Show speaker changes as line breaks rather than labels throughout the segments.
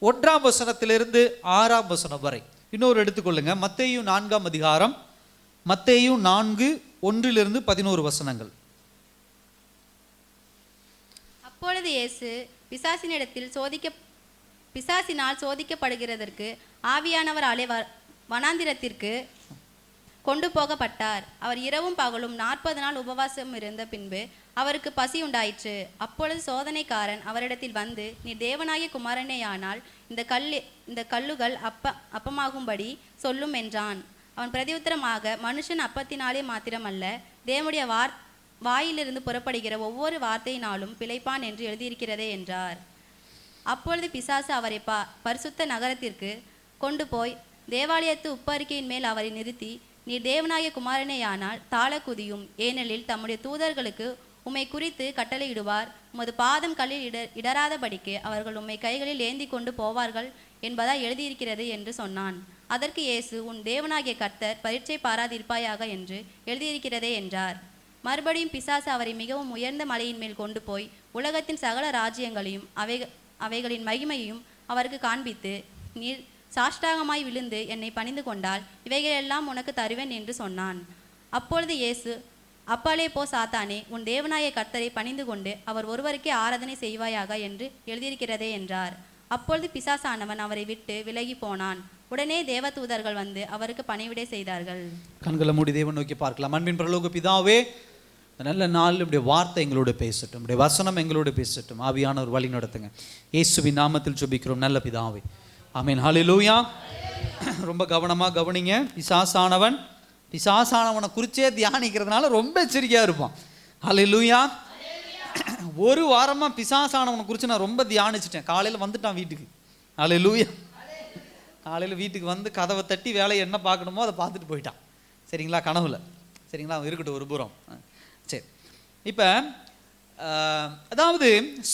1ஆம் வசனத்திலிருந்து 6ஆம் வசனம் வரை. இன்னொரு எடுத்துக்கொள்ளுங்க, மத்தேயு 4ஆம் அதிகாரம், மத்தேயு 4:1-11 வசனங்கள்.
அப்பொழுது இயேசு பிசாசினால் சோதிக்கப்படுகிறதற்கு ஆவியானவராலே வனாந்திரத்திற்கு கொண்டு போகப்பட்டார். அவர் இரவும் பகலும் 40 நாள் உபவாசம் இருந்த பின்பு அவருக்கு பசி உண்டாயிற்று. அப்பொழுது சோதனைக்காரன் அவரிடத்தில் வந்து, நீ தேவனாகிய குமாரனேயானால் இந்த கல்லுகள் அப்பமாகும்படி சொல்லும் என்றான். அவன் பிரதியுத்தரமாக, மனுஷன் அப்பத்தினாலே மாத்திரமல்ல, தேவனுடைய வாயிலிருந்து புறப்படுகிற ஒவ்வொரு வார்த்தையினாலும் பிழைப்பான் என்று எழுதியிருக்கிறதே என்றார். அப்பொழுது பிசாசு அவரை பரிசுத்த நகரத்திற்கு கொண்டு போய் தேவாலயத்து உப்பரிக்கையின் மேல் அவரை நிறுத்தி, நீ தேவனாகிய குமாரனேயானால் தாழ குதியும், ஏனெனில் தம்முடைய தூதர்களுக்கு உம்மை குறித்து கட்டளையிடுவார், உமது பாதம் கல்லில் இடராதபடிக்கு அவர்கள் உம்மை கைகளில் ஏந்தி கொண்டு போவார்கள் என்பதா எழுதியிருக்கிறது என்று சொன்னான். அதற்கு இயேசு, உன் தேவனாகிய கர்த்தர் பரீட்சை பாராதிருப்பாயாக என்று எழுதியிருக்கிறதே என்றார். மறுபடியும் பிசாசு அவரை மிகவும் உயர்ந்த மலையின் மேல் கொண்டு போய் உலகத்தின் சகல ராஜ்யங்களையும் அவைகளின் மகிமையையும் அவருக்கு காண்பித்து, நீர் சாஷ்டாகமாய் விழுந்து என்னை பணிந்து கொண்டால் இவைகளெல்லாம் உனக்கு தருவேன் என்று சொன்னான். அப்பொழுது இயேசு, அப்பாலே போ சாத்தானே, உன் தேவனாய கர்த்தரை பணிந்து கொண்டு அவர் ஒருவருக்கே ஆராதனை செய்வாயாக என்று எழுதியிருக்கிறதே என்றார். அப்பொழுது பிசாசானவன் அவரை விட்டு விலகி போனான். உடனே தேவதூதர்கள் வந்து அவருக்கு பணிவிடை செய்தார்கள்.
கண்களை மூடி தேவன் நோக்கி பார்க்கலாம். அன்பின் பரலோக பிதாவே, நல்ல நாள் இப்படிய வார்த்தை எங்களோட பேசட்டும், இப்படிய வசனம் எங்களோட பேசட்டும். ஆவியானவர் வழி நடத்துங்க. இயேசுவின் நாமத்தில் ஜெபிக்கிறோம் நல்ல பிதாவே, ஆமென். ஹல்லேலூயா. ரொம்ப கவனமாக கவனிங்க. பிசாசானவனை குறிச்சே தியானிக்கிறதுனால ரொம்ப எச்சரிக்கையாக இருப்பான். ஹல்லேலூயா. ஒரு வாரமாக பிசாசானவனை குறித்து நான் ரொம்ப தியானிச்சிட்டேன். காலையில் வந்துட்டான் வீட்டுக்கு. ஹல்லேலூயா. காலையில் வீட்டுக்கு வந்து கதவை தட்டி வேலையை என்ன பார்க்கணுமோ அதை பார்த்துட்டு போயிட்டான். சரிங்களா? கனவுல. சரிங்களா? இருக்கட்டும் ஒரு புறம். சரி, இப்போ அதாவது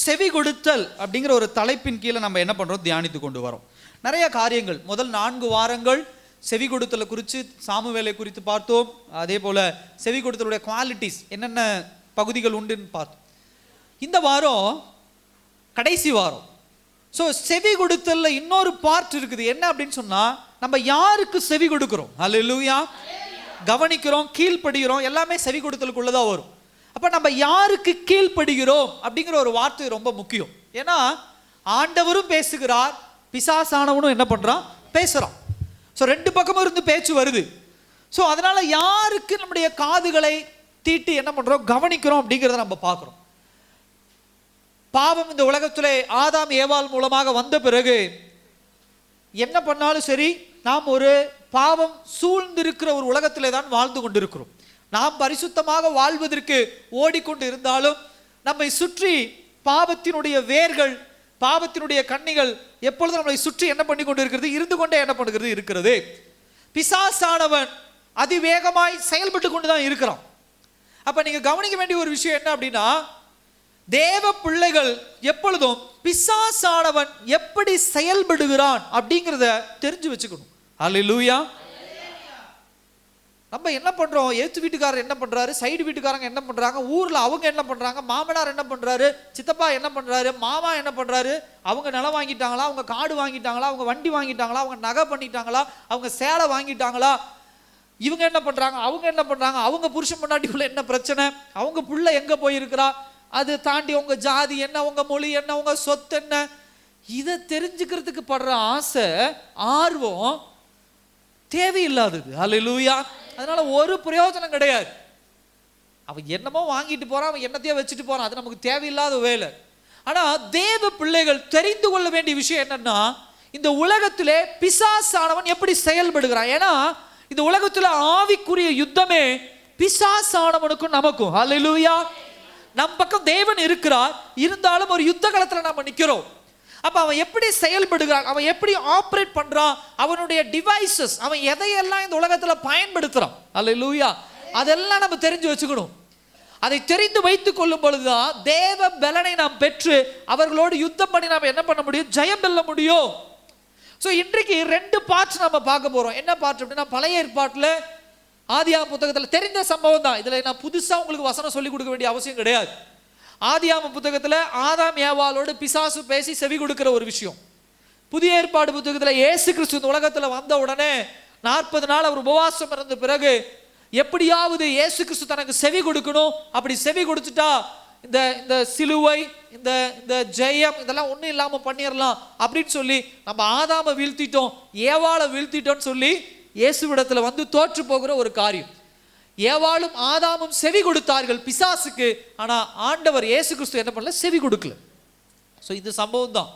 செவி கொடுத்தல் அப்படிங்கிற ஒரு தலைப்பின் கீழே நம்ம என்ன பண்ணுறோம், தியானித்து கொண்டு வரோம். நிறைய காரியங்கள் முதல் 4 வாரங்கள் செவி கொடுத்தலை குறித்து, சாமுவேலை குறித்து பார்த்தோம். அதே போல் செவி கொடுத்தலுடைய குவாலிட்டிஸ் என்னென்ன பகுதிகள் உண்டுன்னு பார்த்தோம். இந்த வாரம் கடைசி வாரம். ஸோ செவி கொடுத்தலில் இன்னொரு பார்ட் இருக்குது. என்ன அப்படின்னு சொன்னால், நம்ம யாருக்கு செவி கொடுக்குறோம், ஹல்லேலூயா, கவனிக்கிறோம், கீழ்ப்படுகிறோம், எல்லாமே செவி கொடுத்தலுக்குள்ளதான் வரும். அப்போ நம்ம யாருக்கு கீழ்ப்படுகிறோம் அப்படிங்கிற ஒரு வார்த்தை ரொம்ப முக்கியம். ஏன்னா ஆண்டவரும் பேசுகிறார், பிசாசானவனும் என்ன பண்ணுறான், பேசுகிறான். ஸோ 2 பக்கமும் இருந்து பேச்சு வருது. ஸோ அதனால் யாருக்கு நம்முடைய காதுகளை தீட்டி என்ன பண்ணுறோம், கவனிக்கிறோம் அப்படிங்கிறத நம்ம பார்க்குறோம். பாவம் இந்த உலகத்திலே ஆதாம் ஏவாள் மூலமாக வந்த பிறகு என்ன பண்ணாலும் சரி, நாம் ஒரு பாவம் சூழ்ந்திருக்கிற ஒரு உலகத்திலே தான் வாழ்ந்து கொண்டிருக்கிறோம். நாம் பரிசுத்தமாக வாழ்வதற்கு ஓடிக்கொண்டு இருந்தாலும் நம்மை சுற்றி பாவத்தினுடைய வேர்கள், பாவத்தினுடைய கண்ணிகள் எப்பொழுதும் நம்மளை சுற்றி என்ன பண்ணி கொண்டு இருக்கிறது, இருந்து கொண்டே என்ன பண்ணுகிறது இருக்கிறது. பிசாசானவன் அதிவேகமாய் செயல்பட்டு கொண்டு தான் இருக்கிறான். அப்ப நீங்க கவனிக்க வேண்டிய ஒரு விஷயம் என்ன அப்படின்னா, தேவ பிள்ளைகள் எப்பொழுதும் பிசாசானவன் எப்படி செயல்படுகிறான் அப்படிங்கிறத தெரிஞ்சு வச்சுக்கணும். ஹல்லேலூயா. நம்ம என்ன பண்றோம், ஏத்து வீட்டுக்காரர் என்ன பண்றாரு, சைடு வீட்டுக்காரங்க என்ன பண்றாங்க, ஊர்ல அவங்க என்ன பண்றாங்க, மாமனார் என்ன பண்றாரு, சித்தப்பா என்ன பண்றாரு, மாமா என்ன பண்றாரு, அவங்க நிலம் வாங்கிட்டாங்களா, அவங்க காடு வாங்கிட்டாங்களா, அவங்க வண்டி வாங்கிட்டாங்களா, அவங்க நகை பண்ணிட்டாங்களா, அவங்க சேலை வாங்கிட்டாங்களா, இவங்க என்ன பண்றாங்க, அவங்க என்ன பண்றாங்க, அவங்க புருஷன் பொண்டாட்டிக்குள்ள என்ன பிரச்சனை, அவங்க புள்ள எங்க போயிருக்கிறா, அது தாண்டி உங்க ஜாதி என்ன, உங்க மொழி என்ன, உங்க சொத்து என்ன, இதை தெரிஞ்சுக்கிறதுக்கு படுற ஆசை, ஆர்வம் தேவையில்லாதது. ஹல்லேலூயா. அதனால ஒரு பிரயோஜனம் கிடையாது. அவன் என்னமோ வாங்கிட்டு போறான், அவன் என்னத்தையோ வச்சுட்டு போறான், அது நமக்கு தேவையில்லாத வேலை. ஆனா தேவ பிள்ளைகள் தெரிந்து கொள்ள வேண்டிய விஷயம் என்னன்னா, இந்த உலகத்திலே பிசாசானவன் எப்படி செயல்படுகிறான். ஏன்னா இந்த உலகத்துல ஆவிக்குரிய யுத்தமே பிசாசானவனுக்கும் நமக்கும். ஹல்லேலூயா. நம் பக்கம் தேவன் இருக்கிறார், இருந்தாலும் ஒரு யுத்த களத்துல நம்ம நிக்கிறோம். அப்ப அவன் எப்படி செயல்படுகிறான், அவன் எப்படி ஆப்ரேட் பண்றான், அவனுடைய டிவைசஸ், அவன் எதையெல்லாம் இந்த உலகத்துல பயன்படுத்துறான், அல்லேலூயா, அதெல்லாம் நம்ம தெரிஞ்சு வச்சுக்கணும். அதை தெரிந்து வைத்துக் கொள்ளும் பொழுதுதான் தேவ பலனை நாம் பெற்று அவர்களோடு யுத்தம் பண்ணி நாம் என்ன பண்ண முடியும், ஜெயம் வெல்ல முடியும். ஸோ இன்றைக்கு 2 பார்ட்ஸ் நம்ம பார்க்க போறோம். என்ன பார்ட் அப்படின்னா, பழைய ஏற்பாட்டில் ஆதியாகம புத்தகத்தில் தெரிந்த சம்பவம் தான். இதுல நான் புதுசா உங்களுக்கு வசனம் சொல்லி கொடுக்க வேண்டிய அவசியம் கிடையாது. ஆதியாகம புத்தகத்தில் ஆதாம் ஏவாளோடு பிசாசு பேசி செவி கொடுக்கிற ஒரு விஷயம். புதிய ஏற்பாடு புத்தகத்துல இயேசு கிறிஸ்து இந்த உலகத்துல வந்த உடனே 40 நாள் அவர் உபவாசம் இருந்த பிறகு எப்படியாவது இயேசு கிறிஸ்து தனக்கு செவி கொடுக்கணும். அப்படி செவி கொடுத்துட்டா இந்த இந்த சிலுவை, இந்த இந்த ஜெயம் இதெல்லாம் ஒன்றும் இல்லாமல் பண்ணிடலாம் அப்படின்னு சொல்லி நம்ம ஆதாமை வீழ்த்திட்டோம், ஏவாளை வீழ்த்திட்டோம்னு சொல்லி இயேசுவிடத்தில் வந்து தோற்று போகிற ஒரு காரியம். ஏவாளும் ஆதாமும் செவி கொடுத்தார்கள் பிசாசுக்கு. ஆனால் ஆண்டவர் இயேசு கிறிஸ்து என்ன பண்ணல, செவி கொடுக்கல. ஸோ இது சம்பவம் தான்.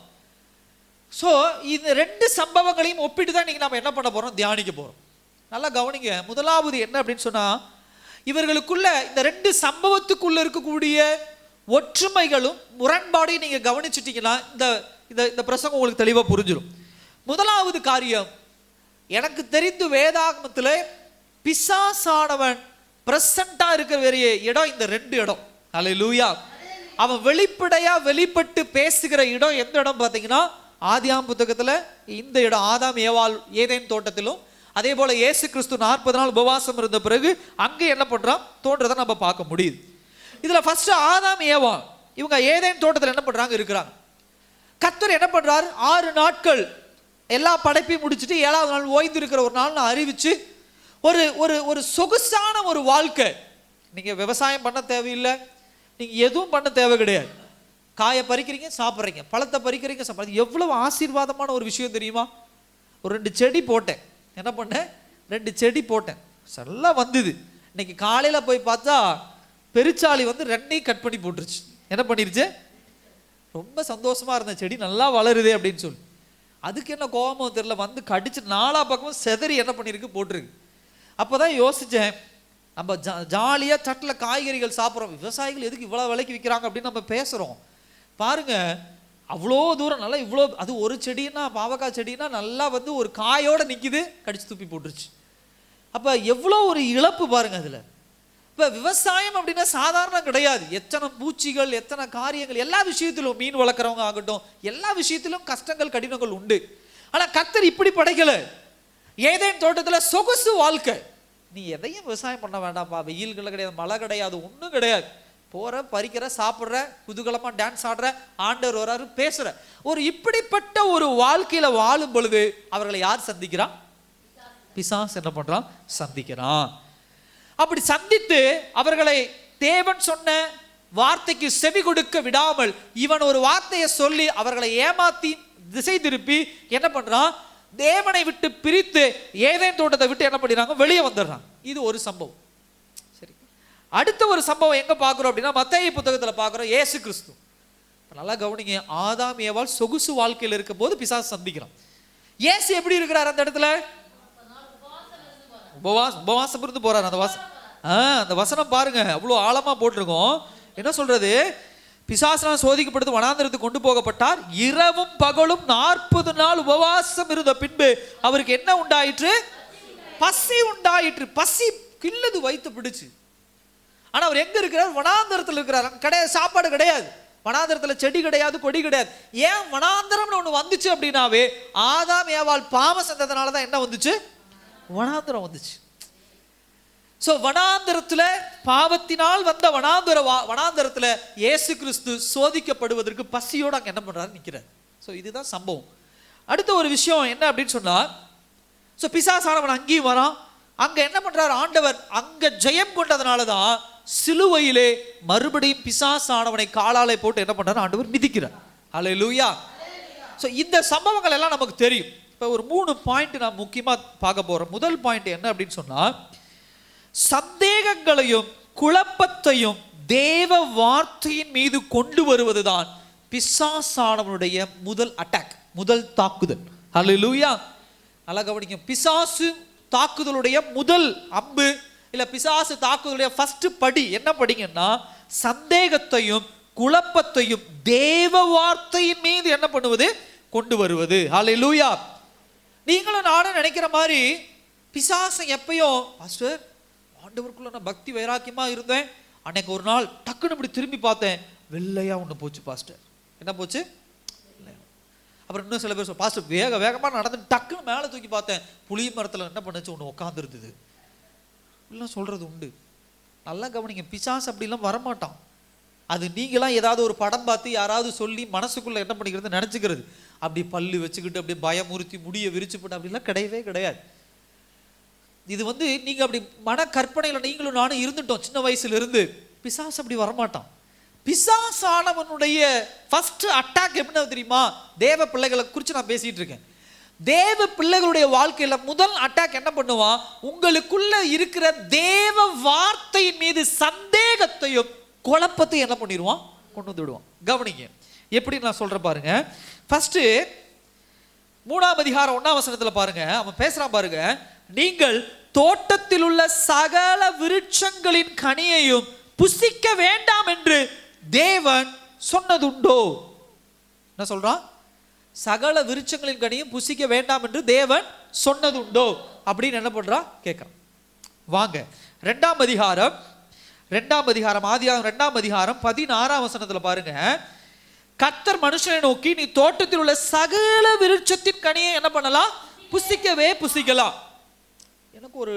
ஸோ இந்த 2 சம்பவங்களையும் ஒப்பிட்டு தான் இன்னைக்கு நம்ம என்ன பண்ண போகிறோம், தியானிக்க போகிறோம். நல்லா கவனிங்க. முதலாவது என்ன அப்படின்னு சொன்னால், இவர்களுக்குள்ள இந்த 2 சம்பவத்துக்குள்ள இருக்கக்கூடிய ஒற்றுமைகளும் முரண்பாடையும் நீங்கள் கவனிச்சிட்டிங்கன்னா இந்த இந்த பிரசங்கம் உங்களுக்கு தெளிவாக புரிஞ்சிடும். முதலாவது காரியம், எனக்கு தெரிந்து வேதாகமத்தில் பிசாசானவன் பிரசண்டாக இருக்கிற வேறிய இடம் இந்த 2 இடம். அல்லேலூயா. அவன் வெளிப்படையாக வெளிப்பட்டு பேசுகிற இடம் எந்த இடம் பார்த்தீங்கன்னா, ஆதியாம் புத்தகத்தில் இந்த இடம், ஆதாம் ஏவாள் ஏதேன் தோட்டத்திலும், அதே போல இயேசு கிறிஸ்து 40 நாள் உபவாசம் இருந்த பிறகு அங்கே என்ன பண்றான் தோன்றதை நம்ம பார்க்க முடியுது. இதுல ஃபர்ஸ்ட் ஆதாம் ஏவாள் இவங்க ஏதேன் தோட்டத்தில் என்ன பண்றாங்க, இருக்கிறாங்க. கர்த்தர் என்ன பண்றாரு, 6 நாட்கள் எல்லா படைப்பையும் முடிச்சுட்டு 7வது நாள் ஓய்ந்து இருக்கிற ஒரு நாள் அறிவிச்சு ஒரு ஒரு ஒரு சொகுசான ஒரு வாழ்க்கை. நீங்க விவசாயம் பண்ண தேவையில்லை, நீங்க எதுவும் பண்ண தேவை கிடையாது. காயை பறிக்கிறீங்க, சாப்பிட்றீங்க, பழத்தை பறிக்கிறீங்க, சாப்பிட்றீங்க. எவ்வளவு ஆசீர்வாதமான ஒரு விஷயம் தெரியுமா. ஒரு 2 செடி போட்டேன், என்ன பண்ணேன், 2 செடி போட்டேன், நல்லா வந்தது. இன்னைக்கு காலையில் போய் பார்த்தா பெருச்சாளி வந்து 2ஐயும் கட் பண்ணி போட்டுருச்சு. என்ன பண்ணிருச்சு, ரொம்ப சந்தோஷமா இருந்த செடி நல்லா வளருது அப்படின்னு சொல்லி. அதுக்கு என்ன கோபமோ தெரியல, வந்து கடிச்சு 4 பக்கமும் செதறி என்ன பண்ணிருக்கு, போட்டிருக்கு. அப்போதான் யோசித்தேன், நம்ம ஜாலியாக சட்டில் காய்கறிகள் சாப்பிட்றோம், விவசாயிகள் எதுக்கு இவ்வளோ விலைக்கு விற்கிறாங்க அப்படின்னு நம்ம பேசுகிறோம். பாருங்க, அவ்வளோ தூரம் நல்லா இவ்வளோ, அது ஒரு செடின்னா பாவக்காய் செடின்னா நல்லா வந்து ஒரு காயோடு நிற்கிது, கடிச்சு துப்பி போட்டுருச்சு. அப்போ எவ்வளோ ஒரு இழப்பு பாருங்க அதில். இப்போ விவசாயம் அப்படின்னா சாதாரணம் கிடையாது. எத்தனை பூச்சிகள், எத்தனை காரியங்கள், எல்லா விஷயத்திலும் மீன் வளர்க்குறவங்க ஆகட்டும், எல்லா விஷயத்திலும் கஷ்டங்கள் கடினங்கள் உண்டு. ஆனால் கர்த்தர் இப்படி படைக்கலை. ஏதேன் தோட்டத்தில் சொகுசு வாழ்க்கை. நீ எதையும் விவசாயம் பண்ண வேண்டாம்ப்பா, வெயில்கள் கிடையாது, மழை கிடையாது, ஒன்றும் கிடையாது. போகிற, பறிக்கிற, சாப்பிட்ற, குதூகலமாக டான்ஸ் ஆடுற, ஆண்டவர் வராரு, பேசுகிற ஒரு இப்படிப்பட்ட ஒரு வாழ்க்கையில் வாழும் பொழுது அவர்களை யார் சந்திக்கிறான், பிசாசு என்ன பண்ணுறான், சந்திக்கிறான். அப்படி சந்தித்து அவர்களை தேவன் சொன்ன வார்த்தைக்கு செவி கொடுக்க விடாமல் இவன் ஒரு வார்த்தையை சொல்லி அவர்களை ஏமாத்தி திசை திருப்பி என்ன பண்ணுறான், தேவனை விட்டு பிரித்து ஏதேன் தோட்டத்தை விட்டு என்ன பண்ணிடுறாங்க, வெளியே வந்துடுறாங்க. இது ஒரு சம்பவம். சரி, அடுத்த ஒரு சம்பவம் எங்க பார்க்குறோம் அப்படின்னா, மத்தேயு புத்தகத்தில் பார்க்குறோம். இயேசு கிறிஸ்து, நல்லா கவனிங்க, ஆதாம் ஏவாள் சொகுசு வாழ்க்கையில் இருக்கும் போது பிசாசு சந்திக்கிறான். இயேசு எப்படி இருக்கிறார் அந்த இடத்துல, உபவாசம் இருந்து போறாரு. அந்த வசனம் பாருங்க, அவ்வளோ ஆழமா போட்டிருக்கோம். என்ன சொல்றது, பிசாசனால் சோதிக்கப்படுத்து வனாந்திரத்துக்கு கொண்டு போகப்பட்டார். இரவும் பகலும் 40 நாள் உபவாசம் இருந்த பின்பு அவருக்கு என்ன உண்டாயிற்று, பசி உண்டாயிற்று. பசி கில்லுது, வயிற்று பிடிச்சு. ஆனா அவர் எங்க இருக்கிறார், வனாந்திரத்தில் இருக்கிறார். கிடையாது, சாப்பாடு கிடையாது, வனாந்திரத்தில் செடி கிடையாது, கொடி கிடையாது. ஏன் வனாந்திரம்னு ஒன்று வந்துச்சு அப்படின்னாவே, ஆதாம் ஏவாள் பாவம் செஞ்சதுனால தான் என்ன வந்துச்சு, வனாந்திரம் வந்துச்சு. ஸோ வனாந்திரத்தில், பாவத்தினால் வந்த வனாந்திரத்தில் இயேசு கிறிஸ்து சோதிக்கப்படுவதற்கு பசியோடு அங்கே என்ன பண்ணுறாரு, நிற்கிறார். ஸோ இதுதான் சம்பவம். அடுத்த ஒரு விஷயம் என்ன அப்படின்னு சொன்னால், ஸோ பிசாசானவன் அங்கேயும் வரான். அங்கே என்ன பண்ணுறார் ஆண்டவர், அங்கே ஜெயம் கொண்டதுனால தான் சிலுவையிலே மறுபடியும் பிசாசானவனை காலாலே போட்டு என்ன பண்ணுறாரு, ஆண்டவர் மிதிக்கிறார். அல்லேலூயா. ஸோ இந்த சம்பவங்கள் எல்லாம் நமக்கு தெரியும். இப்போ ஒரு 3 பாயிண்ட் நான் முக்கியமாக பார்க்க போகிறேன். முதல் பாயிண்ட் என்ன அப்படின்னு சொன்னால், சந்தேகங்களையும் குழப்பத்தையும் தேவ வார்த்தையின் மீது கொண்டு வருவதுதான் பிசாசானவனுடைய முதல் அட்டாக், முதல் தாக்குதல். அல்லேலூயா. நல்லா கவனிங்க, பிசாசு தாக்குதலுடைய முதல் அம்பு இல்ல பிசாசு தாக்குதலுடைய ஃபர்ஸ்ட் படி என்ன படிங்கன்னா, சந்தேகத்தையும் குழப்பத்தையும் தேவ வார்த்தையின் மீது என்ன பண்ணுவது, கொண்டு வருவது. அல்லேலூயா. நீங்களும் நானும் நினைக்கிற மாதிரி பிசாசு எப்பயும், பாஸ்டர் ஆண்டவருக்குள்ள நான் பக்தி வைராக்கியமா இருந்தேன், அன்னைக்கு ஒரு நாள் டக்குன்னு இப்படி திரும்பி பார்த்தேன், வெள்ளையா ஒன்று போச்சு பாஸ்டர். என்ன போச்சு, அப்புறம் இன்னும் சில பேர் சொல்ல, பாஸ்டர் வேகமாக நடந்து டக்குன்னு மேலே தூக்கி பார்த்தேன், புளிய மரத்தில் என்ன பண்ணுச்சு, ஒன்று உட்காந்துருந்தது. இப்படிலாம் சொல்றது உண்டு. நல்லா கவனிங்க, பிசாசு அப்படிலாம் வரமாட்டான். அது நீங்களாம் ஏதாவது ஒரு படம் பார்த்து யாராவது சொல்லி மனசுக்குள்ள என்ன பண்ணிக்கிறது நினைச்சுக்கிறது. அப்படி பல்லு வச்சுக்கிட்டு அப்படியே பயமுறுத்தி முடிய விரிச்சு போட்டு அப்படிலாம் கிடையவே கிடையாது. இது நீங்க அப்படி மன கற்பனையில நீங்களும் நானும் இருந்துட்டோம் சின்ன வயசுல இருந்து. பிசாசு அப்படி வரமாட்டான். பிசாசானவனுடைய ஃபர்ஸ்ட் அட்டாக் என்ன தெரியுமா? தேவ பிள்ளைகளை குறித்து நான் பேசிட்டு இருக்கேன். தேவ பிள்ளைகளுடைய வாழ்க்கையில முதல் அட்டாக் என்ன பண்ணுவான்? உங்களுக்குள்ள இருக்கிற தேவ வார்த்தையின் மீது சந்தேகத்தையும் குழப்பத்தையும் என்ன பண்ணிடுவான்? கொண்டு வந்து விடுவான். கவனிங்க எப்படி நான் சொல்றேன் பாருங்க. ஃபர்ஸ்ட் 3ஆம் அதிகாரம் 1ஆம் வசனத்துல பாருங்க, அவன் பேசுறான் பாருங்க. நீங்கள் தோட்டத்தில் உள்ள சகல விருட்சங்களின் கனியையும் புசிக்க வேண்டாம் என்று தேவன் சொன்னதுண்டோ? என்ன சொல்றான்? சகல விருட்சங்களின் கனியும் புசிக்க வேண்டாம் என்று தேவன் சொன்னதுண்டோ அப்படின்னு என்ன பண்றான்? கேட்கிறான். வாங்க 2ஆம் அதிகாரம் ஆதியாகமம் 2ஆம் அதிகாரம் 16ஆம் வசனத்துல பாருங்க. கர்த்தர் மனுஷனை நோக்கி, நீ தோட்டத்தில் உள்ள சகல விருட்சத்தின் கனியை என்ன பண்ணலாம்? புசிக்கலாம். எனக்கு ஒரு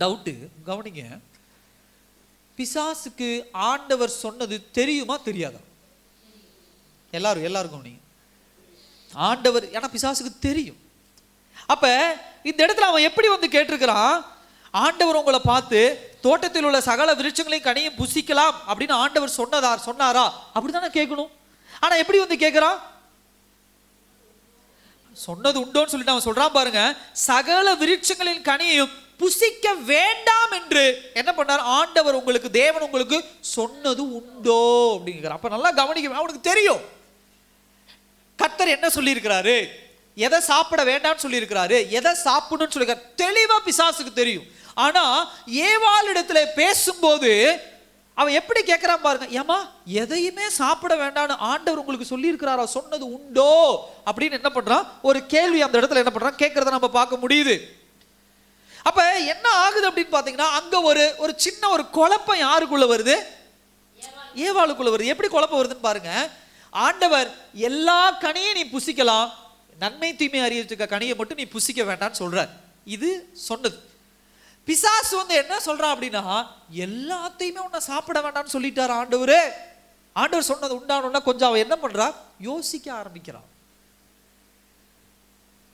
டவுட்டு, கவனிங்க. பிசாசுக்கு ஆண்டவர் சொன்னது தெரியுமா தெரியாதா? எல்லாரும் கவனிங்க. ஆண்டவர், ஏன்னா பிசாசுக்கு தெரியும். அப்ப இந்த இடத்துல அவன் எப்படி கேட்டிருக்கிறான்? ஆண்டவர் உங்களை பார்த்து தோட்டத்தில் உள்ள சகல விருட்சங்களையும் கனியும் புசிக்கலாம் அப்படின்னு ஆண்டவர் சொன்னாரா அப்படித்தானே கேட்கணும். ஆனா எப்படி கேட்கிறான்? சொன்னது உண்டோன்னு சொல்லிட்டு அவன் சொல்றான் பாருங்க. சகல விருட்சங்களின் கனியையும் புசிக்க வேண்டாம் என்று என்ன பண்ணார்? ஆண்டவர் உங்களுக்கு, தேவன் உங்களுக்கு சொன்னது உண்டோ அப்படிங்கிறார். அப்ப நல்லா கவனிக்க, அவனுக்கு தெரியும் கர்த்தர் என்ன சொல்லி இருக்கிறாரு, எதை சாப்பிட வேண்டாம்னு சொல்லி இருக்கிறாரு, எதை சாப்பிடணும்னு சொல்லி தெளிவா பிசாசுக்கு தெரியும். ஆனா ஏவாள் இடத்துல பேசும்போது அவன் எப்படி கேட்கிறான் பாருங்க. ஏமா எதையுமே சாப்பிட வேண்டாம்னு ஆண்டவர் உங்களுக்கு சொல்லி இருக்கிறாரா, சொன்னது உண்டோ அப்படின்னு என்ன பண்றான்? ஒரு கேள்வி அந்த இடத்துல என்ன பண்றான்? கேட்கறத நம்ம பார்க்க முடியுது. அப்ப என்ன ஆகுது அப்படின்னு பாத்தீங்கன்னா, அங்க ஒரு சின்ன ஒரு குழப்பம் யாருக்குள்ள வருது? ஏவாளுக்குள்ள வருது. எப்படி குழப்பம் வருதுன்னு பாருங்க. ஆண்டவர் எல்லா கனியும் நீ புசிக்கலாம், நன்மை தீமை அறியறதுக்கு கனியை மட்டும் நீ புசிக்க வேண்டாம்னு சொல்ற. இது சொன்னது. பிசாசு என்ன சொல்றான் அப்படின்னா, எல்லாத்தையுமே உன்னை சாப்பிட வேண்டாம்னு சொல்லிட்டாரு ஆண்டவரே. ஆண்டவர் சொன்னது உண்டான கொஞ்சம் அவன் என்ன பண்றா? யோசிக்க ஆரம்பிக்கிறான்.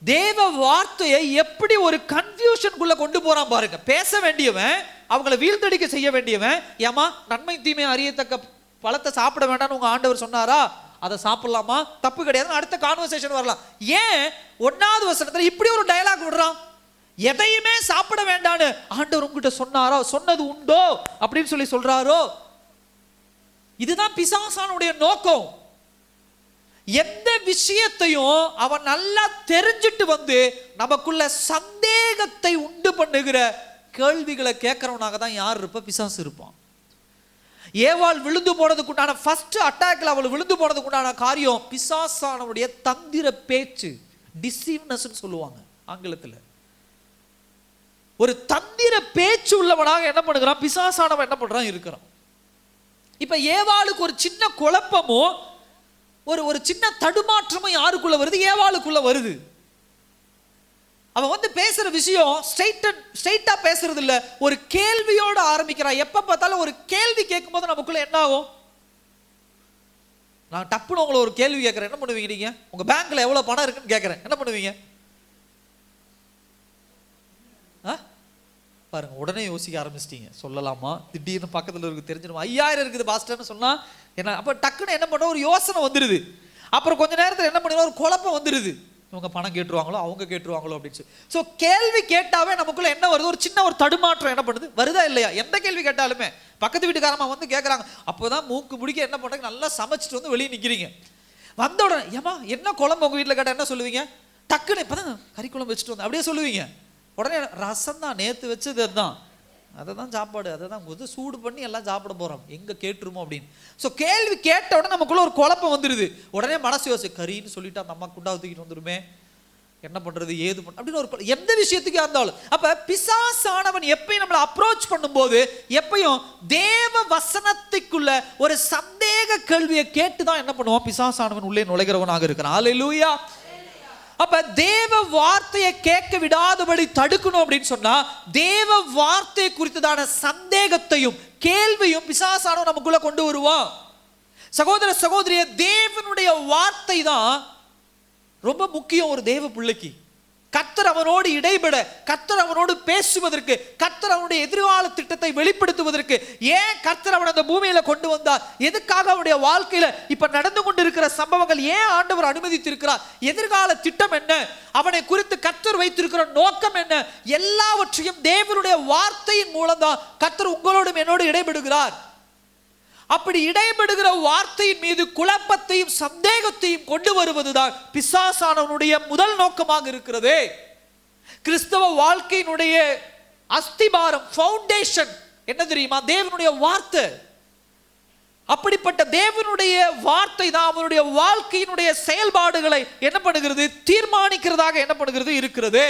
தேவ வார்த்தையை எப்படி ஒரு கன்ஃபியூஷனுக்குள்ள கொண்டு போறான் பாருங்க. பேச வேண்டியவன், அவங்களை வீழ்த்தடிக்க செய்ய வேண்டியவன், ஏமா நன்மை தீமை அறியத்தக்க பழத்தை சாப்பிட வேண்டாம்னு உங்க ஆண்டவர் சொன்னாரா, அதை சாப்பிடலாமா, தப்பு கிடையாது, அடுத்த கான்வர்சேஷன் வரலாம். ஏன் 1ஆவது வசனத்துல இப்படி ஒரு டயலாக் விடுறான்? எதையுமே சாப்பிட வேண்டான்னு ஆண்டவர் உங்ககிட்ட சொன்னாரோ, சொன்னது உண்டோ அப்படின்னு சொல்றாரோ? இதுதான் பிசாசானுடைய நோக்கம். எந்த விஷயத்தையும் அவன் நல்லா தெரிஞ்சிட்டு நமக்குள்ள சந்தேகத்தை உண்டு பண்ணுகிற கேள்விகளை கேட்கிறவனாக தான் யார் இருப்பா? பிசாசு இருப்பான். ஏவாள் விழுந்து போனதுக்கு உண்டான ஃபர்ஸ்ட் அட்டாக்ல அவள் விழுந்து போனதுக்கு உண்டான காரியம் பிசாசானவனுடைய தந்திர பேச்சு, டிசீவ்னஸ் சொல்லுவாங்க ஆங்கிலத்தில். ஒரு தந்திர பேச்சு உள்ளவனாக என்ன பண்ணுகிறான்? பிசாசானவன் என்ன பண்றான்? இருக்கிறான். இப்ப ஏவாளுக்கு ஒரு சின்ன குழப்பமோ ஒரு சின்ன தடுமாற்றமும் யாருக்குள்ள வருது? ஏவாளுக்குள்ள வருது. அவன் பேசுற விஷயம் ஸ்ட்ரைட்டா பேசுறது இல்ல, ஒரு கேள்வியோட ஆரம்பிக்கிறான். எப்ப பார்த்தாலும் ஒரு கேள்வி கேட்கும் போது நமக்குள்ள என்ன ஆகும்? நான் டப்புன்னு உங்களை ஒரு கேள்வி கேட்கிறேன், என்ன பண்ணுவீங்க நீங்க? உங்க பேங்க்ல எவ்வளவு பணம் இருக்குன்னு கேட்கிறேன், என்ன பண்ணுவீங்க? பாருங்க, உடனே யோசிக்க ஆரம்பிச்சிட்டீங்க. சொல்லலாமா? திடீர்னு பக்கத்துல இருக்கு தெரிஞ்சிடும், 5000 இருக்குது பாஸ்டர்னு சொன்னா என்ன? அப்ப டக்குன்னு என்ன பண்ண? ஒரு யோசனை வந்துருது. அப்புறம் கொஞ்ச நேரத்தில் என்ன பண்ணுவோம்? ஒரு குழப்பம் வந்துருது. இவங்க பணம் கேட்டுருவாங்களோ, அவங்க கேட்டுருவாங்களோ அப்படின்னு. ஸோ கேள்வி கேட்டாவே நமக்குள்ள என்ன வருது? ஒரு சின்ன ஒரு தடுமாற்றம் என்ன பண்ணுது? வருதா இல்லையா? எந்த கேள்வி கேட்டாலுமே பக்கத்து வீட்டுக்காரமா கேட்குறாங்க, அப்போதான் மூக்கு முடிக்க என்ன பண்ணுறாங்க? நல்லா சமைச்சிட்டு வெளியே நிற்கிறீங்க. வந்த உடனே ஏமா என்ன குழம்பு உங்கள் வீட்டில் கேட்டால் என்ன சொல்லுவீங்க? டக்குன்னு இப்போ தான் கறி குழம்பு வச்சுட்டு வந்து அப்படியே சொல்லுவீங்க. உடனே ரசம் தான், நேற்று வச்சது அதுதான், அதை தான் சாப்பாடு, அதை தான் சூடு பண்ணி எல்லாம் சாப்பிட போகிறோம், எங்கே கேட்டுருமோ அப்படின்னு. ஸோ கேள்வி கேட்ட உடனே நமக்குள்ள ஒரு குழப்பம் வந்துடுது. உடனே மனசு யோசி, கறின்னு சொல்லிட்டு அந்த அம்மா குண்டாவை தூக்கிட்டு வந்துடுமே, என்ன பண்ணுறது ஏது பண்ண அப்படின்னு ஒரு எந்த விஷயத்துக்கு இருந்தாலும். அப்போ பிசாசானவன் எப்பயும் நம்மளை அப்ரோச் பண்ணும்போது எப்பயும் தேவ வசனத்துக்குள்ள ஒரு சந்தேக கேள்வியை கேட்டு தான் என்ன பண்ணுவான்? பிசாசானவன் உள்ளே நுழைகிறவனாக இருக்கிறான். அல்லேலூயா. அப்ப தேவ வார்த்தையை கேட்க விடாதபடி தடுக்கணும் அப்படின்னு சொன்னா தேவ வார்த்தை குறித்ததான சந்தேகத்தையும் கேள்வியும் பிசாசானவன் நமக்குள்ள கொண்டு வருவான். சகோதர சகோதரிய, தேவனுடைய வார்த்தை தான் ரொம்ப முக்கியம் ஒரு தேவ பிள்ளைக்கு. கர்த்தர் அவனோடு இடைபெட, கர்த்தர் அவனோடு பேசுவதற்கு, கர்த்தர் அவனுடைய எதிர்கால திட்டத்தை வெளிப்படுத்துவதற்கு, ஏன் கர்த்தர் அவன் அந்த பூமியில கொண்டு வந்தார், எதுக்காக அவனுடைய வாழ்க்கையில இப்ப நடந்து கொண்டிருக்கிற சம்பவங்கள் ஏன் ஆண்டவர் அனுமதித்திருக்கிறார், எதிர்கால திட்டம் என்ன, அவனை குறித்து கர்த்தர் வைத்திருக்கிற நோக்கம் என்ன, எல்லாவற்றையும் தேவனுடைய வார்த்தையின் மூலம் தான் கர்த்தர் உங்களோடும் என்னோடு இடைபெடுகிறார். அப்படி இடைபெடுகிற வார்த்தையின் மீது குழப்பத்தையும் சந்தேகத்தையும் கொண்டு வருவதுதான் பிசாசானவனுடைய முதல் நோக்கமாக இருக்கிறது. கிறிஸ்தவ வாழ்க்கையினுடைய அஸ்திபாரம், ஃபவுண்டேஷன் என்ன தெரியுமா? தேவனுடைய வார்த்தை. அப்படிப்பட்ட தேவனுடைய வார்த்தை தான் அவனுடைய வாழ்க்கையினுடைய செயல்பாடுகளை என்ன பண்ணுகிறது, தீர்மானிக்கிறதாக என்ன பண்ணுகிறது இருக்கிறது.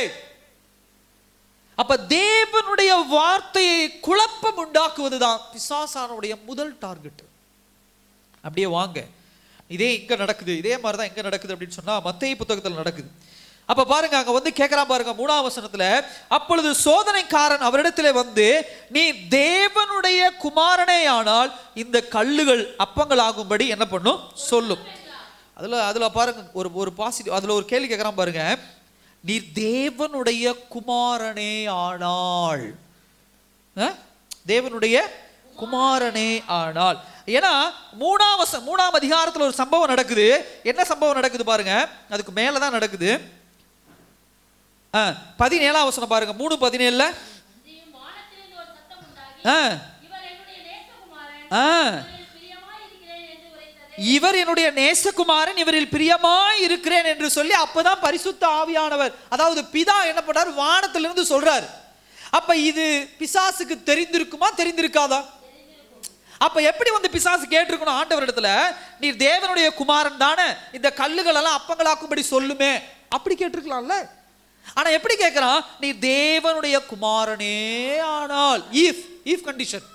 அப்ப தேவனுடைய வார்த்தையை குழப்பம் உண்டாக்குவதுதான் பிசாசானுடைய முதல் டார்கெட். அப்படியே வாங்க, இதே இங்க நடக்குது, இதே மாதிரிதான் எங்க நடக்குது அப்படின்னு சொன்னா மத்தேயு புத்தகத்தில் நடக்குது. அப்ப பாருங்க, அங்க வந்து கேட்கிறான் பாருங்க 3ஆம் வசனத்துல, அப்பொழுது சோதனைக்காரன் அவரிடத்திலே வந்து, நீ தேவனுடைய குமாரனே ஆனால் இந்த கல்லுகள் அப்பங்கள் ஆகும்படி என்ன பண்ணும் சொல்லும். அதுல பாருங்க ஒரு பாசிட்டிவ், அதுல ஒரு கேள்வி கேட்கிறான் பாருங்க, நீ தேவனுடைய குமாரனே ஆனால், தேவனுடைய குமாரனே ஆனால். ஏன்னா 3ஆம் அதிகாரத்தில் ஒரு சம்பவம் நடக்குது. என்ன சம்பவம் நடக்குது பாருங்க, அதுக்கு மேலதான் நடக்குது. 17ஆம் வசனம் பாருங்க, 3:17. இவர் என்னுடைய நேசகுமாரன், இவரில் பிரியமாய் இருக்கிறேன் என்று சொல்லி அப்பதான் பரிசுத்த ஆவியானவர், அதாவது பிதா என்ன பண்றாரு, வானத்திலிருந்து சொல்றாரு. அப்ப இது பிசாசுக்கு தெரிந்திருக்குமா, தெரிந்திருக்காதா? அப்ப எப்படி வந்து பிசாசு கேட்டிருக்கணும் ஆண்டவர் இடத்துல, நீர் தேவனுடைய குமாரன் தானே, இந்த கல்லுகள் எல்லாம் அப்பங்களாக்கும்படி சொல்லுமே, அப்படி கேட்டிருக்கலாம்ல. ஆனா எப்படி கேட்கிறான், நீ தேவனுடைய குமாரனே ஆனால், இஃப் கண்டிஷன்,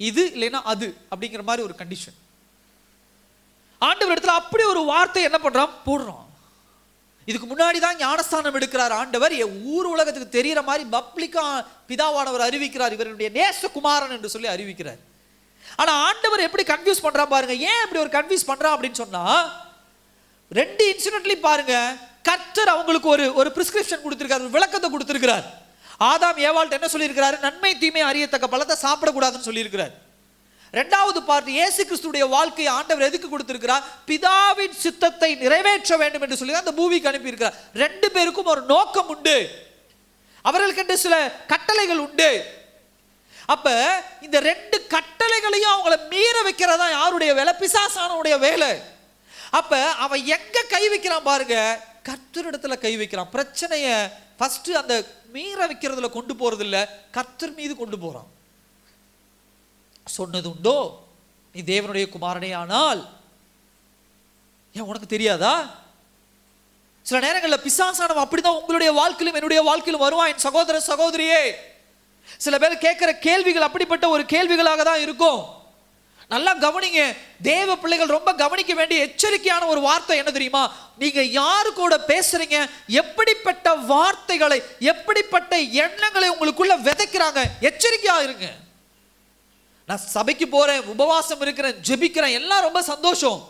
இது இல்லைன்னா அது அப்படிங்கிற மாதிரி ஒரு கண்டிஷன். ஆண்டவர் இடத்துல அப்படி ஒரு வார்த்தை என்ன பண்றான், போடுறான். இதுக்கு முன்னாடி தான் ஞானஸ்தானம் எடுக்கிறார் ஆண்டவர், ஊர் உலகத்துக்கு தெரியற மாதிரி பப்ளிக்கா பிதாவானவர் அறிவிக்கிறார், இவருடைய நேசகுமாரன் என்று சொல்லி அறிவிக்கிறார். ஆனா ஆண்டவர் எப்படி கன்ஃபியூஸ் பண்றான் பாருங்க. ஏன் இப்படி ஒரு கன்ஃபியூஸ் பண்றான் அப்படின்னு சொன்னா, 2 இன்சிடென்ட்லயும் பாருங்க, கர்த்தர் அவங்களுக்கு ஒரு பிரிஸ்கிரிப்ஷன் கொடுத்திருக்காரு, ஒரு விளக்கத்தை கொடுத்திருக்கிறார். ஆதாம் ஏவாள்கிட்ட என்ன சொல்லியிருக்கிறாரு, நன்மை தீமை அறியத்தக்க பழத்தை சாப்பிடக்கூடாதுன்னு சொல்லியிருக்கிறார். 2வது பார்ட், இயேசு கிறிஸ்துடைய வாழ்க்கையை ஆண்டவர் எதுக்கு கொடுத்திருக்கிறார், பிதாவின் சித்தத்தை நிறைவேற்ற வேண்டும் என்று சொல்லி அந்த பூமிக்கு அனுப்பி இருக்கிறார். 2 பேருக்கும் ஒரு நோக்கம் உண்டு, அவர்களுக்கு சில கட்டளைகள் உண்டு. அப்ப இந்த 2 கட்டளைகளையும் அவங்களை மீற வைக்கிறதா யாருடைய வேலை, பிசாசானுடைய வேலை. அப்ப அவன் எங்க கை வைக்கிறான் பாருங்க, கர்த்தரிடத்துல கை வைக்கிறான். பிரச்சனைய ஃபர்ஸ்ட் அந்த மீற வைக்கிறதுல கொண்டு போறது இல்ல, கர்த்தர் மீது கொண்டு போறான். சொன்னது உண்டோ, நீ தேவனுடைய குமாரனே ஆனால், ஏன் உனக்கு தெரியாதா? சில நேரங்களில் பிசாசானவன் அப்படிதான் உங்களுடைய வாழ்க்கையிலும் என்னுடைய வாழ்க்கையிலும் வருவான். என் சகோதர சகோதரியே, சில பேர் கேட்கிற கேள்விகள் அப்படிப்பட்ட ஒரு கேள்விகளாக தான் இருக்கும். நல்லா கவனிங்க, தேவ பிள்ளைகள் ரொம்ப கவனிக்க வேண்டிய எச்சரிக்கையான ஒரு வார்த்தை என்ன தெரியுமா, நீங்க யாரு கூட பேசுறீங்க, எப்படிப்பட்ட வார்த்தைகளை எப்படிப்பட்ட எண்ணங்களை உங்களுக்குள்ள விதைக்கிறாங்க, எச்சரிக்கையா இருங்க. நான் சபைக்கு போறேன், உபவாசம் இருக்கிறேன், ஜெபிக்கிறேன், எல்லாம் ரொம்ப சந்தோஷம்.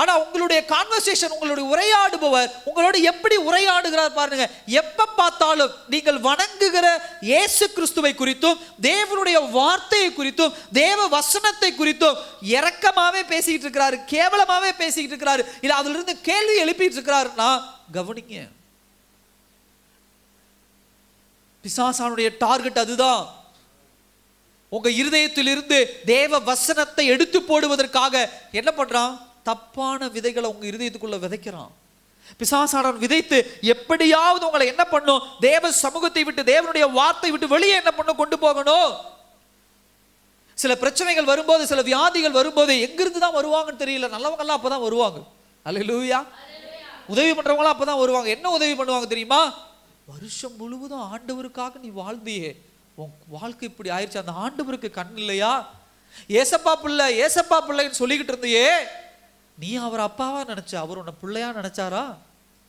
ஆனா உங்களுடைய கான்வர்சேஷன், உங்களுடைய உரையாடுபவர் உங்களோட எப்படி உரையாடுகிறார் பாருங்க. எப்ப பார்த்தாலும் நீங்கள் வணங்குகிற இயேசு கிறிஸ்துவை குறித்தும் தேவனுடைய வார்த்தையை குறித்தும் தேவ வசனத்தை குறித்தும் இரக்கமாவே பேசிக்கிட்டு இருக்கிறாரு, கேவலமாவே பேசிக்கிட்டு இருக்கிறாரு, இல்ல அதுல இருந்து கேள்வி எழுப்பிட்டு இருக்கிறாருன்னா கவனிங்க. பிசாசானுடைய டார்கெட் அதுதான். உங்க இருதயத்திலிருந்து தேவ வசனத்தை எடுத்து போடுவதற்காக என்ன பண்றான், தப்பான விதைகளை உங்க இருதயத்துக்குள்ள விதைக்கிறான். பிசாசானவன் விதைத்து எப்படியாவது உங்களை என்ன பண்ணும், தேவ சமூகத்தை விட்டு தேவனுடைய வார்த்தை விட்டு வெளியே என்ன பண்ணும், கொண்டு போகணும். சில பிரச்சனைகள் வரும்போது, சில வியாதிகள் வரும்போது எங்கிருந்து தான் வருவாங்கன்னு தெரியல, நல்லவங்க எல்லாம் அப்பதான் வருவாங்க. அல்லேலூயா. உதவி பண்றவங்களாம் அப்பதான் வருவாங்க. என்ன உதவி பண்ணுவாங்க தெரியுமா, வருஷம் முழுவதும் ஆண்டவருக்காக நீ வாழ்ந்தியே, உன் வாழ்க்கை இப்படி ஆயிடுச்சு, அந்த ஆண்டவருக்கு கண் இல்லையா, ஏசப்பா பிள்ளை ஏசப்பா பிள்ளைன்னு சொல்லிக்கிட்டு இருந்தியே, நீ அவர் அப்பாவா நினைச்ச, அவர் உன்னை பிள்ளையா நினைச்சாரா?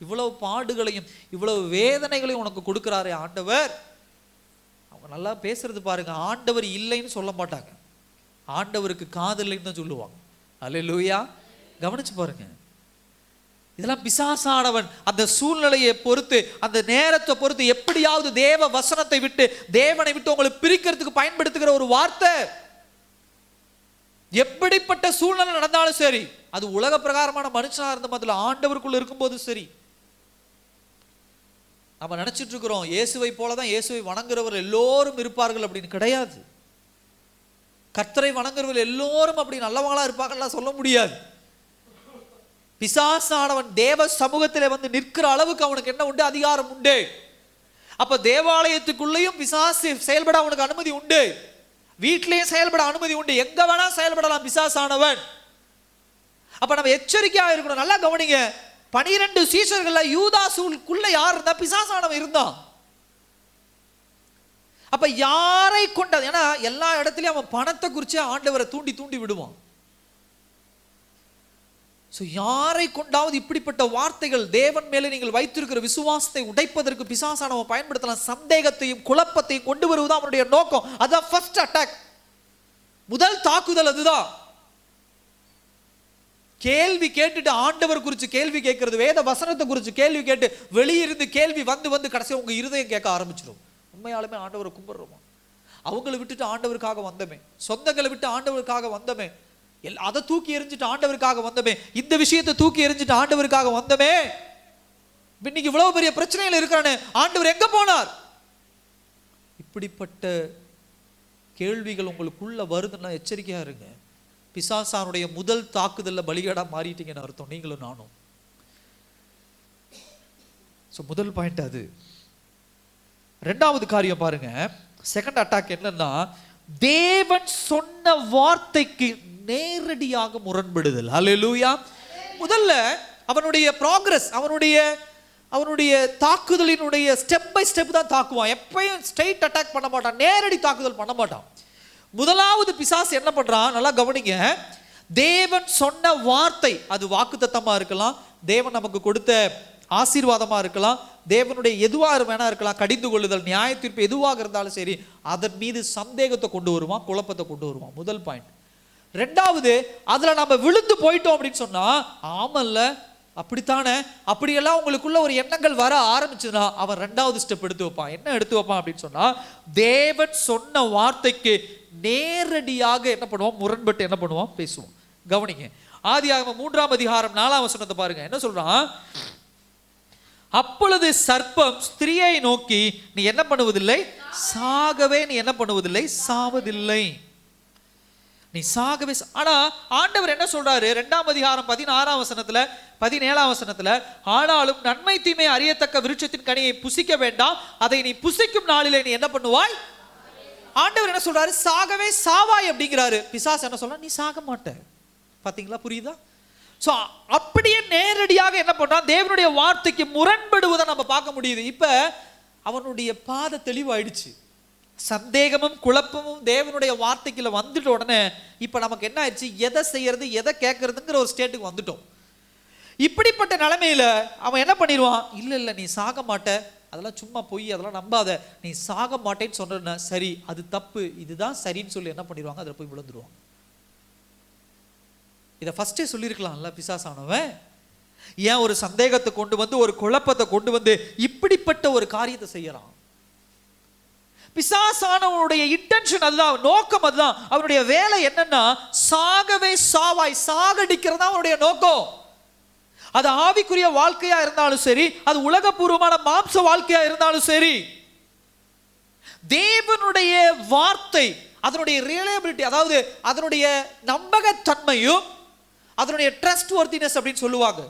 இவ்வளவு பாடுகளையும் இவ்வளவு வேதனைகளையும் உனக்கு கொடுக்கிறாரே ஆண்டவர். அவங்க நல்லா பேசுறது பாருங்க, ஆண்டவர் இல்லைன்னு சொல்ல மாட்டாங்க, ஆண்டவருக்கு காது இல்லைன்னு தான் சொல்லுவாங்க. அல்லேலூயா. கவனிச்சு பாருங்க. இதெல்லாம் பிசாசானவன் அந்த சூழ்நிலையை பொறுத்து, அந்த நேரத்தை பொறுத்து எப்படியாவது தேவ வசனத்தை விட்டு, தேவனை விட்டு உங்களை பிரிக்கிறதுக்கு பயன்படுத்துகிற ஒரு வார்த்தை. எப்படிப்பட்ட சூழ்நிலை நடந்தாலும் சரி, அது உலக பிரகாரமான மனுஷனா இருந்த மாதிரி ஆண்டவருக்குள்ள இருக்கும்போது சரி. நம்ம நினைச்சிட்டு இருக்கிறோம் இயேசுவை போலதான் இயேசுவை வணங்குறவர் எல்லோரும் இருப்பார்கள் அப்படின்னு. கிடையாது. கர்த்தரை வணங்குறவர்கள் எல்லோரும் அப்படி நல்லவங்களா இருப்பாங்கலாம் சொல்ல முடியாது. பிசாசானவன் தேவ சமூகத்திலே வந்து நிற்கிற அளவுக்கு அவனுக்கு என்ன உண்டு? அதிகாரம் உண்டு. அப்ப தேவாலயத்துக்குள்ளேயும் பிசாசு செயல்பட அவனுக்கு அனுமதி உண்டு, வீட்டிலேயும் செயல்பட அனுமதி உண்டு, எங்க வேணா செயல்படலாம் பிசாசானவன். அப்ப நம்ம எச்சரிக்கையா இருக்கணும். நல்லா கவனிங்க, 12 சீஷர்கள்ல யூதாசுக்குள்ள யார் இருந்தா? பிசாசானவன் இருந்தான். அப்ப யாரை கொண்டது? ஏன்னா எல்லா இடத்துலயும் அவன் பணத்தை குறிச்சு ஆண்டவரை தூண்டி தூண்டி விடுவான். யாரை கொண்டாவது இப்படிப்பட்ட வார்த்தைகள், தேவன் மேலே நீங்கள் வைத்திருக்கிற விசுவாசத்தை உடைப்பதற்கு பிசாசானவன் பயன்படுத்தலாம். சந்தேகத்தையும் குழப்பத்தையும் கொண்டு வருவதுதான் அவனுடைய நோக்கம். அதான் ஃபர்ஸ்ட் அட்டாக், முதல் தாக்குதல் அதுதான். கேள்வி கேட்டுட்டு ஆண்டவர் குறித்து கேள்வி கேட்கறது, வேத வசனத்தை குறித்து கேள்வி கேட்டு வெளியிருந்து கேள்வி வந்து வந்து கடைசி உங்க இருதயம் கேட்க ஆரம்பிச்சிடும். உண்மையாலுமே ஆண்டவரை கும்பிடுறோமா? அவங்களை விட்டுட்டு ஆண்டவருக்காக வந்தமே, சொந்தங்களை விட்டு ஆண்டவருக்காக வந்தமே, அதை தூக்கி எறிஞ்சிட்டு ஆண்டவருக்காக வந்தமே, இந்த விஷயத்தை தூக்கி எறிஞ்சிட்டு ஆண்டவருக்காக வந்தமே, இன்னைக்கு இவ்வளவு பெரிய பிரச்சனைகள் இருக்கிறானே, ஆண்டவர் எங்க போனார்? இப்படிப்பட்ட கேள்விகள் உங்களுக்குள்ள வருதுன்னா எச்சரிக்கையா இருங்க. பிசாசானுடைய முதல் தாக்குதல்ல பலிகடா மாறிட்டீங்கன்னு அர்த்தம், நீங்களும் நானும். முதல் பாயிண்ட் அது. ரெண்டாவது காரியம் பாருங்க, செகண்ட் அட்டாக் என்னன்னா, தேவன் சொன்ன வார்த்தைக்கு நேரடியாக முரண்படுதல். ஹல்லேலூயா. முதல்ல அவனுடைய ப்ராக்ரஸ், அவனுடைய தாக்குதலினுடைய ஸ்டெப் பை ஸ்டெப் தான் தாக்குவான். எப்பயும் ஸ்ட்ரைட் அட்டாக் பண்ண மாட்டான், நேரடி தாக்குதல் பண்ண மாட்டான். முதலாவது பிசாசு என்ன பண்றான்? நல்லா கவனிங்க. தேவன் சொன்ன வார்த்தை, அது வாக்குத்தத்தமா இருக்கலாம், தேவன் நமக்கு கொடுத்த ஆசீர்வாதமா இருக்கலாம், தேவனுடைய எதுவாக வேணா இருக்கலாம், கடிந்து கொள்ளுதல், நியாய தீர்ப்பு எதுவாக இருந்தாலும் சரி, அதன் மீது சந்தேகத்தை கொண்டு வருவான், குழப்பத்தை கொண்டு வருவான். முதல் பாயிண்ட். ரெண்டாவது, அதுல நம்ம விழுந்து போயிட்டோம் அப்படின்னு சொன்னா, ஆமல்ல அப்படித்தானே, அப்படியெல்லாம் உங்களுக்குள்ள ஒரு எண்ணங்கள் வர ஆரம்பிச்சுன்னா அவன் ரெண்டாவது ஸ்டெப் எடுத்து வைப்பான். என்ன எடுத்து வைப்பான் அப்படின்னு சொன்னா, தேவன் சொன்ன வார்த்தைக்கு நேரடியாக என்ன பண்ணுவான்? முரண்பட்டு என்ன பண்ணுவான்? பேசுவான். கவனிங்க, ஆதியாகமம் 3ஆம் அதிகாரம் 4ஆம் வசனத்தை பாருங்க. என்ன சொல்றான்? அப்பொழுது சர்ப்பம் ஸ்திரியை நோக்கி, நீ என்ன பண்ணுவதில்லை? சாகவே நீ என்ன பண்ணுவதில்லை? சாவதில்லை, நீ சாகவே. ஆனா ஆண்டவர் என்ன சொல்றாரு? 2ஆம் அதிகாரம் 16ஆம் வசனத்துல 17ஆம் வசனத்துல, ஆனாலும் நன்மை தீமை அறியத்தக்க விருட்சத்தின் கனியை புசிக்க வேண்டாம், அதை நீ புசிக்கும் நாளிலே நீ என்ன பண்ணுவாய்? ஆண்டவர் என்ன சொல்றாரு? சாகவே சாவாய் அப்படிங்கிறாரு. பிசாசு என்ன சொல்ற? நீ சாக மாட்ட. பாத்தீங்களா? புரியுதா? சோ அப்படியே நேரடியாக என்ன பண்றான்? தேவனுடைய வார்த்தைக்கு முரண்படுவதை நம்ம பார்க்க முடியுது. இப்ப அவனுடைய பாதை தெளிவாயிடுச்சு. சந்தேகமும் குழப்பமும் தேவனுடைய வார்த்தைக்குள்ள வந்துட்ட உடனே இப்ப நமக்கு என்ன ஆயிடுச்சு? எதை செய்யறது, எதை கேட்கறதுங்கிற ஒரு ஸ்டேட்டுக்கு வந்துட்டோம். இப்படிப்பட்ட நிலைமையில அவன் என்ன பண்ணிடுவான்? இல்ல நீ சாக மாட்ட, அதெல்லாம் சும்மா போய், அதெல்லாம் நம்பாத, நீ சாக மாட்டேன்னு சொன்ன, சரி அது தப்பு, இதுதான் சரின்னு சொல்லி என்ன பண்ணிடுவாங்க? அதில் போய் விழுந்துருவாங்க. இதை ஃபர்ஸ்டே சொல்லியிருக்கலாம்ல பிசாசானவன். ஏன் ஒரு சந்தேகத்தை கொண்டு வந்து, ஒரு குழப்பத்தை கொண்டு வந்து இப்படிப்பட்ட ஒரு காரியத்தை செய்யறான்? பிசாசானவனுடைய இன்டென்ஷன் அதுதான், நோக்கம் அதுதான். அவனுடைய வேலை என்னன்னா, சாகவே சாவாய், சாகடிக்கிறதா அவனுடைய நோக்கம். அது ஆவிக்குரிய வாழ்க்கையா இருந்தாலும் சரி, அது உலகபூர்வமான மாம்ச வாழ்க்கையா இருந்தாலும் சரி, தேவனுடைய வார்த்தை அதனுடைய ரிலையபிலிட்டி, அதாவது அதனுடைய நம்பகத்தன்மையும் அதனுடைய ட்ரஸ்ட் வர்த்தினஸ் அப்படின்னு சொல்லுவாங்க,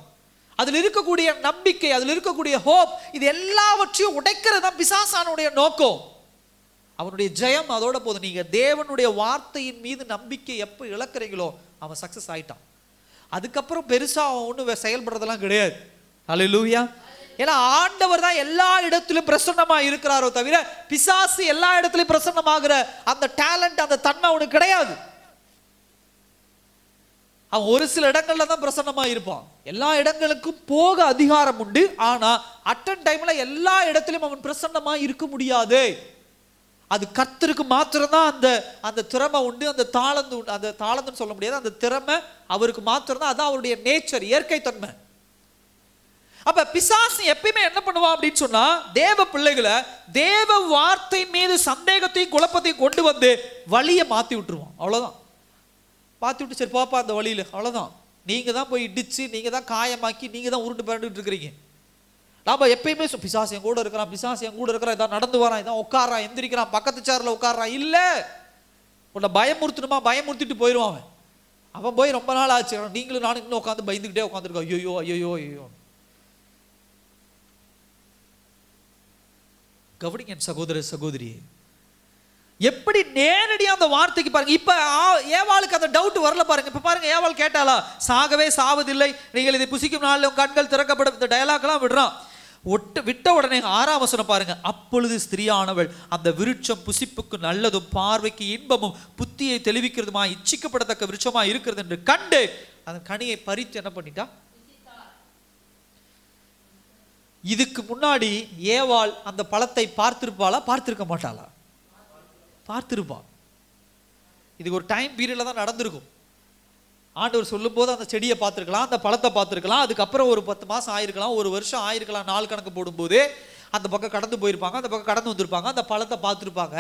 அதில் இருக்கக்கூடிய நம்பிக்கை, அதில் இருக்கக்கூடிய ஹோப், இது எல்லாவற்றையும் உடைக்கிறது தான் பிசாசானுடைய நோக்கம். அவனுடைய ஜெயம் அதோட போதும். நீங்க தேவனுடைய வார்த்தையின் மீது நம்பிக்கை எப்போ இழக்கிறீங்களோ அவன் சக்சஸ் ஆயிட்டான். அதுக்கப்புறம் பெருசா அவன் ஒன்றும் செயல்படுறதெல்லாம் கிடையாது. அல்லேலூயா. ஏன்னா ஆண்டவர் தான் எல்லா இடத்திலும் பிரசன்னமா இருக்கிறாரோ தவிர பிசாசு எல்லா இடத்திலும் பிரசன்னமாகிற அந்த டேலண்ட், அந்த தன்மை அவனுக்கு கிடையாது. அவன் ஒரு சில இடங்கள்ல தான் பிரசன்னமா இருப்பான். எல்லா இடங்களுக்கும் போக அதிகாரம் உண்டு. ஆனா அட்டன் டைம்ல எல்லா இடத்திலும் அவன் பிரசன்னமா இருக்க முடியாது. அது கர்த்தருக்கு மாத்திரம்தான் அந்த அந்த திறமை உண்டு. அந்த தாளந்து உண்டு. அந்த தாளந்துன்னு சொல்ல முடியாது, அந்த திறமை அவருக்கு மாத்திரம்தான். அதான் அவருடைய நேச்சர், இயற்கை தன்மை. அப்ப பிசாசு எப்பயுமே என்ன பண்ணுவான் அப்படின்னு சொன்னா, தேவ பிள்ளைகளை தேவ வார்த்தை மீது சந்தேகத்தையும் குழப்பத்தையும் கொண்டு வந்து வழியை மாத்தி விட்டுருவான். அவ்வளவுதான். மாத்தி விட்டு சரி பாப்பா அந்த வழியில, அவ்வளவுதான். நீங்க தான் போய் இடிச்சு, நீங்க தான் காயமாக்கி, நீங்க தான் உருண்டு பிறண்டுட்டு இருக்கிறீங்க. நாம எப்பயுமே பிசாசு என் கூட இருக்கிறான், பிசாசு என் கூட இருக்கிறான், இதான் நடந்து வரான், இதான் உட்காரான், எந்திரிக்கிறான், பக்கத்து சேர்ல உட்காரான். இல்ல, உன்னை பயமுறுத்தணுமா, பயமுறுத்திட்டு போயிடுவான். அவன் போய் ரொம்ப நாள் ஆச்சு. நீங்களும் நானும் இன்னும் உட்காந்து பயந்துக்கிட்டே உட்காந்துருக்கோம். ஐயோ ஐயோ ஐயோ. கவனிங்க சகோதர சகோதரியே, எப்படி நேரடியா அந்த வார்த்தைக்கு பாருங்க. இப்ப ஏவாளுக்கு அந்த டவுட் வரல பாருங்க. இப்ப பாருங்க, ஏவாள் கேட்டாளா, சாகவே சாவதில்லை, நீங்கள் இதை புசிக்கும் நாளில் உங்க கண்கள் திறக்கப்படும். இந்த டயலாக்லாம் விடுறான். விட்ட உடனே 6ஆம் வசனம் பாருங்க. அப்பொழுது ஸ்திரீயானவள் அந்த விருட்சம் புசிப்புக்கு நல்லதும் பார்வைக்கு இன்பமும் புத்தியை தெளிவிக்கிறதுமா இச்சிக்கப்படத்தக்க விருட்சமா இருக்கிறது என்று கண்டு அந்த கனியை பறித்து என்ன பண்ணிட்டா. இதுக்கு முன்னாடி ஏவாள் அந்த பழத்தை பார்த்திருப்பாளா, பார்த்திருக்க மாட்டாளா? பார்த்திருப்பான். இதுக்கு ஒரு டைம் பீரியட்ல தான் நடந்திருக்கும். ஆண்டவர் சொல்லும் போது அந்த செடியை பார்த்துருக்கலாம், அந்த பழத்தை பார்த்துருக்கலாம். அதுக்கப்புறம் ஒரு 10 மாசம் ஆயிருக்கலாம், ஒரு வருஷம் ஆயிருக்கலாம். நாள் கணக்கு போடும்போது அந்த பக்கம் கடந்து போயிருப்பாங்க, அந்த பக்கம் கடந்து வந்திருப்பாங்க, அந்த பழத்தை பார்த்துருப்பாங்க.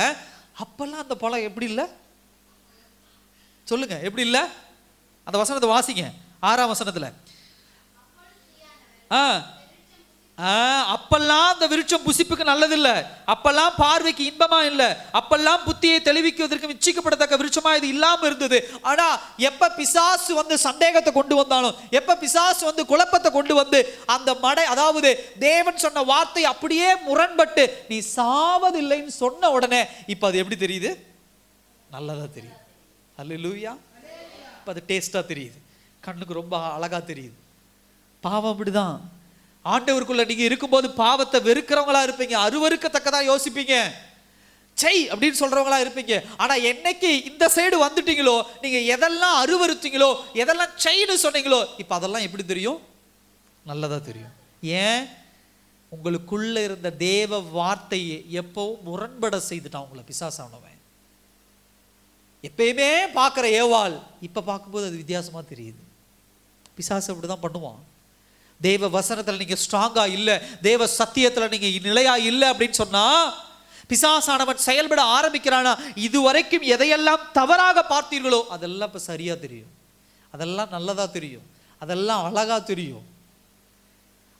அப்பெல்லாம் அந்த பழம் எப்படி இல்லை சொல்லுங்க, எப்படி இல்லை? அந்த வசனத்தை வாசிங்க, 6ஆம் வசனத்துல. அப்பெல்லாம் அந்த விருட்சம் புசிப்புக்கு நல்லதில்லை, அப்பெல்லாம் பார்வைக்கு இன்பமா இல்லை, அப்பெல்லாம் புத்தியை தெளிவிக்குவதற்கு இச்சிக்கப்படத்தக்க விருட்சமா இது இல்லாம இருந்தது. ஆனா எப்ப பிசாசு வந்து சந்தேகத்தை கொண்டு வந்தாலும், எப்ப பிசாசு வந்து குழப்பத்தை கொண்டு வந்து அந்த மடை, அதாவது தேவன் சொன்ன வார்த்தை அப்படியே முரண்பட்டு நீ சாவதில்லைன்னு சொன்ன உடனே இப்ப அது எப்படி தெரியுது? நல்லதா தெரியுது. அல்லேலூயா. இப்ப அது டேஸ்டா தெரியுது, கண்ணுக்கு ரொம்ப அழகா தெரியுது. பாவம் அப்படிதான். ஆண்டவருக்குள்ள நீங்க இருக்கும்போது பாவத்தை வெறுக்கிறவங்களா இருப்பீங்க, அருவருக்கத்தக்கதா யோசிப்பீங்க, செய் அப்படின்னு சொல்றவங்களா இருப்பீங்க. ஆனா என்னைக்கு இந்த சைடு வந்துட்டீங்களோ, நீங்க எதெல்லாம் அருவருத்தீங்களோ, எதெல்லாம் செய்ன்னு சொன்னீங்களோ, இப்ப அதெல்லாம் எப்படி தெரியும்? நல்லதா தெரியும். ஏன்? உங்களுக்குள்ள இருந்த தேவ வார்த்தையை எப்பவும் முரண்பட செய்துட்டான் உங்களை பிசாசானவன். எப்பயுமே பார்க்கிற ஏவாள் இப்ப பார்க்கும்போது அது வித்தியாசமா தெரியுது. பிசாசு அப்படிதான் பண்ணுவான். தேவ வசனத்துல நீங்க ஸ்ட்ராங்கா இல்ல, தேவ சத்தியத்துல நீங்க நிலையா இல்ல அப்படின்னு சொன்னா பிசாசானவன் செயல்பட ஆரம்பிக்கிறானா, இதுவரைக்கும் எதையெல்லாம் தவறாக பார்த்தீர்களோ அதெல்லாம் இப்ப சரியா தெரியும், அதெல்லாம் நல்லதா தெரியும், அதெல்லாம் அழகா தெரியும்,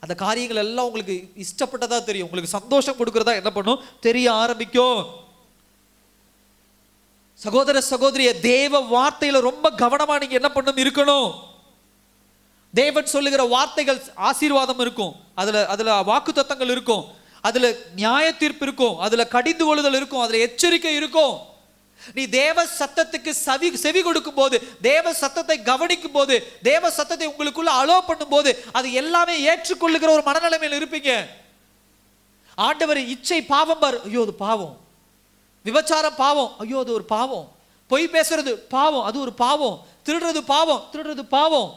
அந்த காரியங்கள் எல்லாம் உங்களுக்கு இஷ்டப்பட்டதா தெரியும், உங்களுக்கு சந்தோஷம் கொடுக்கறதா என்ன பண்ணும் தெரிய ஆரம்பிக்கும். சகோதர சகோதரிய, தேவ வார்த்தையில ரொம்ப கவனமா நீங்க என்ன பண்ணும் இருக்கணும். தேவன் சொல்லுகிற வார்த்தைகள் ஆசீர்வாதம் இருக்கும், அதுல வாக்குத்தத்தங்கள் இருக்கும், அதுல நியாய தீர்ப்பு இருக்கும், அதுல கடிந்து கொள்ளுதல் இருக்கும், அதுல எச்சரிக்கை இருக்கும். நீ தேவ சத்தத்துக்கு செவி கொடுக்கும் போது, தேவ சத்தத்தை கவனிக்கும் போது, தேவ சத்தத்தை உங்களுக்குள்ள அலோ பண்ணும் போது அது எல்லாமே ஏற்றுக்கொள்ளுகிற ஒரு மனநிலைமையில் இருப்பீங்க. ஆண்டவர் இச்சை பாவம் பார், ஐயோ அது பாவம். விபச்சாரம் பாவம், ஐயோ அது ஒரு பாவம். பொய் பேசுறது பாவம், அது ஒரு பாவம். திருடுறது பாவம், திருடுறது பாவம்.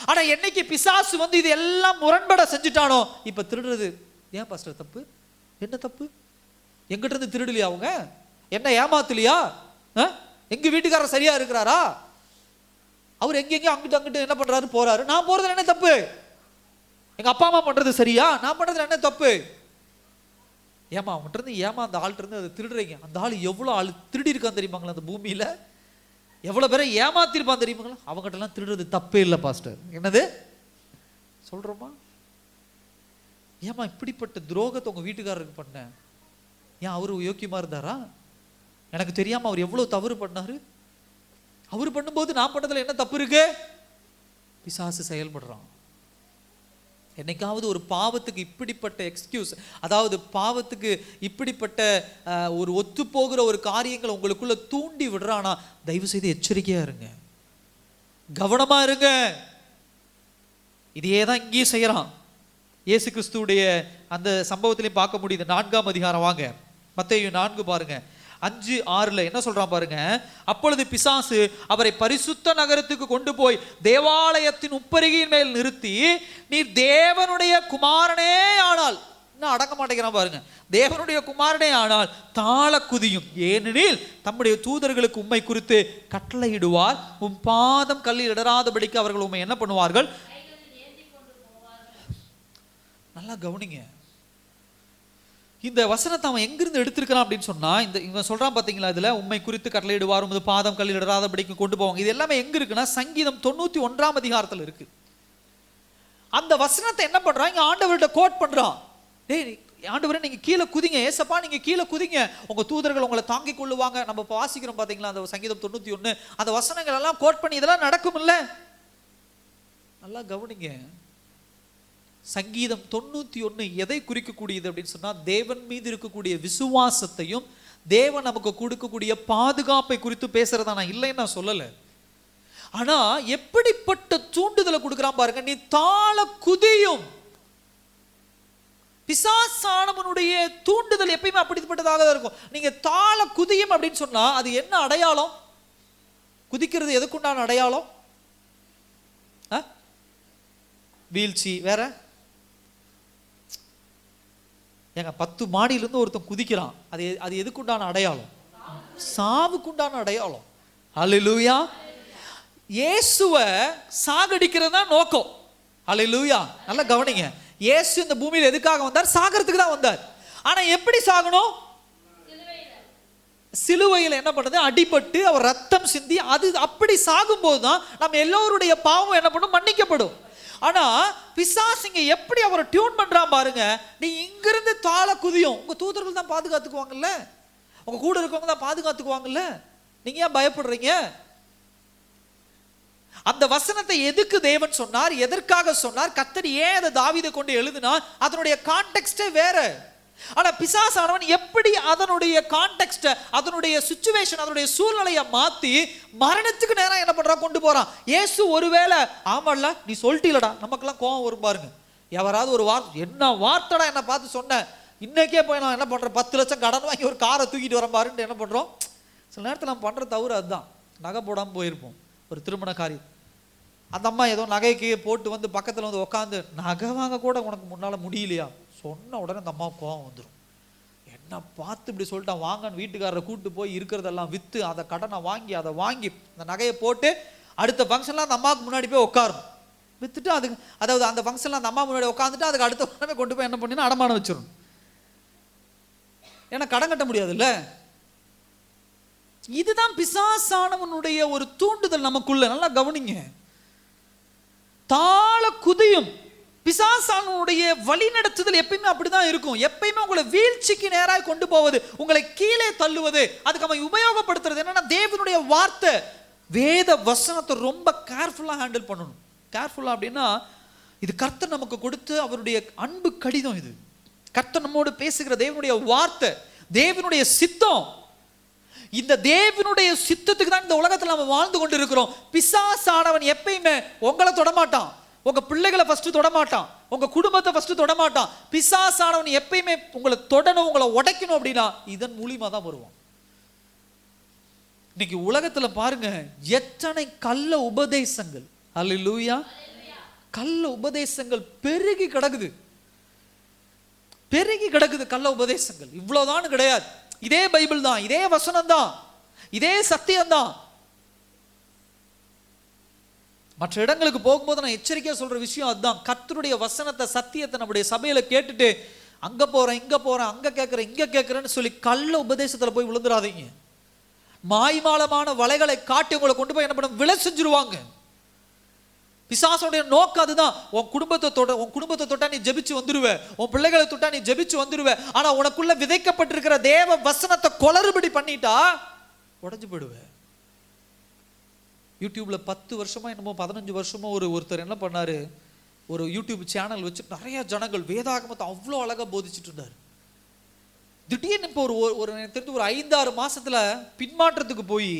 ஆனா என்னைக்கு பிசாசு வந்து இது எல்லாம் முரண்பட செஞ்சுட்டானோ, இப்ப திருடுறது ஏன் பாஸ்டர் தப்பு? என்ன தப்பு? எங்கிட்ட இருந்து திருடலையா? அவங்க என்ன ஏமாத்தலையா? எங்க வீட்டுக்காரர் சரியா இருக்கிறாரா? அவர் எங்கெங்க அங்கிட்டு அங்கிட்டு என்ன பண்றாரு, போறாரு. நான் போறதுல என்ன தப்பு? எங்க அப்பா அம்மா பண்றது சரியா? நான் பண்றதுல என்ன தப்பு? ஏமா அவன்கிட்ட இருந்து ஏமா அந்த ஆள்கிட்ட இருந்து அதை திருடுறீங்க? அந்த ஆள் எவ்வளவு ஆள் திருடி இருக்கான் தெரியுமாங்களா? அந்த பூமியில எவ்வளவு பேரை ஏமாத்திருப்பான் தெரியுமாங்களா? அவங்ககிட்ட எல்லாம் திருடுறது தப்பே இல்லை பாஸ்டர். என்னது சொல்றோமா? ஏமா இப்படிப்பட்ட துரோகத்தை உங்க வீட்டுக்காரருக்கு பண்ண? ஏன் அவரு யோக்கியமா இருந்தாரா? எனக்கு தெரியாம அவர் எவ்வளவு தவறு பண்ணாரு. அவரு பண்ணும்போது நான் பண்ணதுல என்ன தப்பு இருக்கு? பிசாசு செயல்படுறான். என்னைக்காவது ஒரு பாவத்துக்கு இப்படிப்பட்ட எக்ஸ்கியூஸ், அதாவது பாவத்துக்கு இப்படிப்பட்ட ஒரு ஒத்து போகிற ஒரு காரியங்களை உங்களுக்குள்ள தூண்டி விடுறானா, தயவு செய்து எச்சரிக்கையா இருங்க, கவனமா இருங்க. இதையே தான் இங்கேயும் செய்யறான். இயேசு கிறிஸ்துடைய அந்த சம்பவத்திலையும் பார்க்க முடியுது. 4ஆம் அதிகாரம் வாங்க, மத்தேயு 4 பாருங்க. 5:6 என்ன சொல்றான் பாருங்க. அப்பொழுது பிசாசு அவரை பரிசுத்த நகரத்துக்கு கொண்டு போய் தேவாலயத்தின் உப்பரிகையின் மேல் நிறுத்தி, நீர் தேவனுடைய குமாரனே ஆனால், இன்னும் அடக்க மாட்டேங்கிறான் பாருங்க, தேவனுடைய குமாரனே ஆனால் தாழ குதியும், ஏனெனில் தம்முடைய தூதர்களுக்கு உம்மை குறித்து கட்டளையிடுவார், உம் பாதம் கல்லில் இடராதபடிக்கு அவர்கள் உம்மை என்ன பண்ணுவார்கள். நல்லா கவனிங்க, இந்த வசனத்தை அவன் எங்கிருந்து எடுத்திருக்கிறான் அப்படின்னு சொன்னா, இந்த இவன் சொல்றான் பாத்தீங்களா, இதுல உம்மை குறித்து கட்டளையிடுவார், உமது பாதம் கல்லில் இடராதபடிக்கு கொண்டு போவாங்க, இது எல்லாமே எங்க இருக்குன்னா சங்கீதம் 91ஆம் அதிகாரத்துல இருக்கு. அந்த வசனத்தை என்ன பண்றான், இங்க ஆண்டவர்கிட்ட கோட் பண்றான். டேய் ஆண்டவரே, நீங்க கீழே குதிங்க, ஏசப்பா நீங்க கீழே குதிங்க, உங்க தூதர்கள் உங்களை தாங்கிக் கொள்ளுவாங்க. நம்ம வாசிக்கிறோம் பாத்தீங்களா அந்த சங்கீதம் 91, அந்த வசனங்கள் எல்லாம் கோட் பண்ணி இதெல்லாம் நடக்கும் இல்ல. நல்லா கவனிங்க, சங்கீதம் 91 எதை குறிக்கக்கூடியது அப்படின்னு சொன்னா, தேவன் மீது இருக்கக்கூடிய விசுவாசத்தையும் தேவன் நமக்கு கொடுக்கக்கூடிய பாதுகாப்பை குறித்து பேசுறதா. நான் இல்லைன்னு நான் சொல்லல, ஆனா எப்படிப்பட்ட தூண்டுதலை கொடுக்குறான் பாருங்க. நீ தாழ குதியும். பிசாசானவனுடைய தூண்டுதல் எப்பயுமே அப்படிப்பட்டதாக தான் இருக்கும். நீங்க தாழ குதியும் அப்படின்னு சொன்னா அது என்ன அடையாளம்? குதிக்கிறது எதுக்குண்டான அடையாளம்? வீழ்ச்சி. வேற ஏங்க 10 மாடியிலிருந்து ஒருத்தன் குதிக்கிறான், அது எதுக்குண்டான அடையாளம்? சாவுக்குண்டான அடையாளம். அல்லேலூயா. இயேசுவை சாகடிக்கிறது தான் நோக்கம். அல்லேலூயா. நல்லா கவனிங்க, இயேசு இந்த பூமியில் எதுக்காக வந்தார்? சாகிறதுக்கு தான் வந்தார். ஆனா எப்படி சாகணும்? சிலுவையில் என்ன பண்ணுது? அடிபட்டு அவர் ரத்தம் சிந்தி, அது அப்படி சாகும்போது தான் நம்ம எல்லோருடைய பாவம் என்ன பண்ணும்? மன்னிக்கப்படும். ஆனா பிசாசுங்க எப்படி அவரை டியூன் பண்றான் பாருங்க. நீ இங்கிருந்து தாழ குதியும், உங்க தூதர்கள் தான் பாதுகாத்துக்குவாங்கல்ல, உங்க கூட இருக்கவங்க தான் பாதுகாத்துக்குவாங்கல்ல, நீங்க ஏன் பயப்படுறீங்க? அந்த வசனத்தை எதுக்கு தேவன் சொன்னார், எதற்காக சொன்னார், கர்த்தர் ஏன் அதை தாவீதை கொண்டு எழுதினார், அதனுடைய கான்டெக்ஸ்டே வேற. ஆனா பிசாசானவன் எப்படி அதனுடைய கான்டெக்ஸ்ட், அதனுடைய சிச்சுவேஷன், அதனுடைய சூழ்நிலையை மாத்தி மரணத்துக்கு நேரம் என்ன பண்றான்? கொண்டு போறான். இயேசு ஒருவேளை ஆமால்ல நீ சொல்லிட்டீலடா, நமக்கெல்லாம் கோவம் வரும் பாருங்க. எவராவது ஒரு என்ன வார்த்தைடா என்ன பார்த்து சொன்ன, இன்னைக்கே போய் நான் என்ன பண்றேன், 10 லட்சம் கடன் வாங்கி ஒரு காரை தூக்கிட்டு வரேன் பாருன்னு என்ன பண்றோம்? சில நேரத்தில் நம்ம பண்ற தவறு அதுதான். நகை போடாமல் போயிருப்போம் ஒரு திருமண காரியம், அந்த அம்மா ஏதோ நகைக்கு போட்டு வந்து பக்கத்தில் வந்து உட்காந்து, நகை வாங்க கூட உனக்கு முன்னால் முடியலையா சொன்ன உடனே அந்த அம்மா கோவம் வந்துடும். என்ன பார்த்து இப்படி சொல்லிட்டான், வாங்கன்னு வீட்டுக்காரரை கூப்பிட்டு போய் இருக்கிறதெல்லாம் விற்று அதை கடனை வாங்கி அதை வாங்கி அந்த நகையை போட்டு அடுத்த ஃபங்க்ஷன்லாம் அந்த அம்மாவுக்கு முன்னாடி போய் உட்காரும், விற்றுட்டு அதுக்கு அதாவது அந்த ஃபங்க்ஷன்லாம் அந்த அம்மா முன்னாடி உட்காந்துட்டு அதுக்கு அடுத்த உடனே கொண்டு போய் என்ன பண்ணினா அடமானம் வச்சிடும். ஏன்னா கடன் கட்ட முடியாதுல்ல. இதுதான் பிசாசானவனுடைய ஒரு தூண்டுதல் நமக்குள்ள. நல்லா கவனிங்க, தாழ குதியும். பிசாசானுடைய வழி நடத்துதல் எப்பயுமே அப்படிதான் இருக்கும். எப்பயுமே உங்களை வீழ்ச்சிக்கு நேராக கொண்டு போவது, உங்களை கீழே தள்ளுவது. அதுக்கு அவன் உபயோகப்படுத்துறது என்னன்னா தேவனுடைய வார்த்தை, வேத வசனத்தை ரொம்ப கேர்ஃபுல்லா ஹேண்டில் பண்ணணும். கேர்ஃபுல்லா அப்படின்னா இது கர்த்தர் நமக்கு கொடுத்து அவருடைய அன்பு கடிதம். இது கர்த்தர் நம்மோடு பேசுகிற தேவனுடைய வார்த்தை, தேவனுடைய சித்தம். இந்த தேவனுடைய சித்தத்துக்கு தான் இந்த உலகத்தில் நம்ம வாழ்ந்து கொண்டு இருக்கிறோம். பிசாசானவன் எப்பயுமே உங்களை தொடமாட்டான், உங்க பிள்ளைகளை ஃபர்ஸ்ட் தொடமாட்டான், உங்க குடும்பத்தை ஃபர்ஸ்ட் தொடமாட்டான். பிசாசானவன் எப்பயுமே உங்களை தொடணும், உங்களை உடைக்கணும் அப்படின்னா இதன் மூலியமா தான் வருவான். இன்னைக்கு உலகத்துல பாருங்க எத்தனை கள்ள உபதேசங்கள், அல்லேலூயா, கள்ள உபதேசங்கள் பெருகி கிடக்குது, பெருகி கிடக்குது கள்ள உபதேசங்கள். இவ்வளவுதான் கிடையாது, இதே பைபிள் தான், இதே வசனம் தான், இதே சத்தியம் தான். மற்ற இடங்களுக்கு போகும்போது நான் எச்சரிக்கையா சொல்ற விஷயம் அதுதான். கர்த்தருடைய வசனத்தை, சத்தியத்தை நம்முடைய சபையில கேட்டுட்டு அங்க போறேன் இங்க போறேன் அங்க கேட்கிறேன் இங்க கேட்கிறேன்னு சொல்லி கள்ள உபதேசத்துல போய் விழுந்துடாதீங்க. மாய்மாலமான வலைகளை காட்டி உங்களை கொண்டு போய் என்ன பண்ண விலை செஞ்சிருவாங்க. பிசாசுடைய நோக்கம் அதுதான். உன் குடும்பத்தை தொட்டா நீ ஜெபிச்சு வந்துருவ, உன் பிள்ளைகளை தொட்டா நீ ஜெபிச்சு வந்துருவ. ஆனா உனக்குள்ள விதைக்கப்பட்டிருக்கிற தேவ வசனத்தை கொளறுபடி பண்ணிட்டா உடைஞ்சு போயிடுவ. யூடியூப்ல 10 வருஷமா என்னமோ 15 வருஷமா ஒருத்தர் என்ன பண்ணாரு, ஒரு யூடியூப் சேனல் வச்சு நிறைய ஜனங்கள் வேதாகமத்தை அவ்வளோ அழகா போதிச்சுட்டு இருந்தார். திடீர்னு இப்போ ஒரு தெரிஞ்சு ஒரு 5-6 மாசத்துல பின்மாற்றத்துக்கு போய்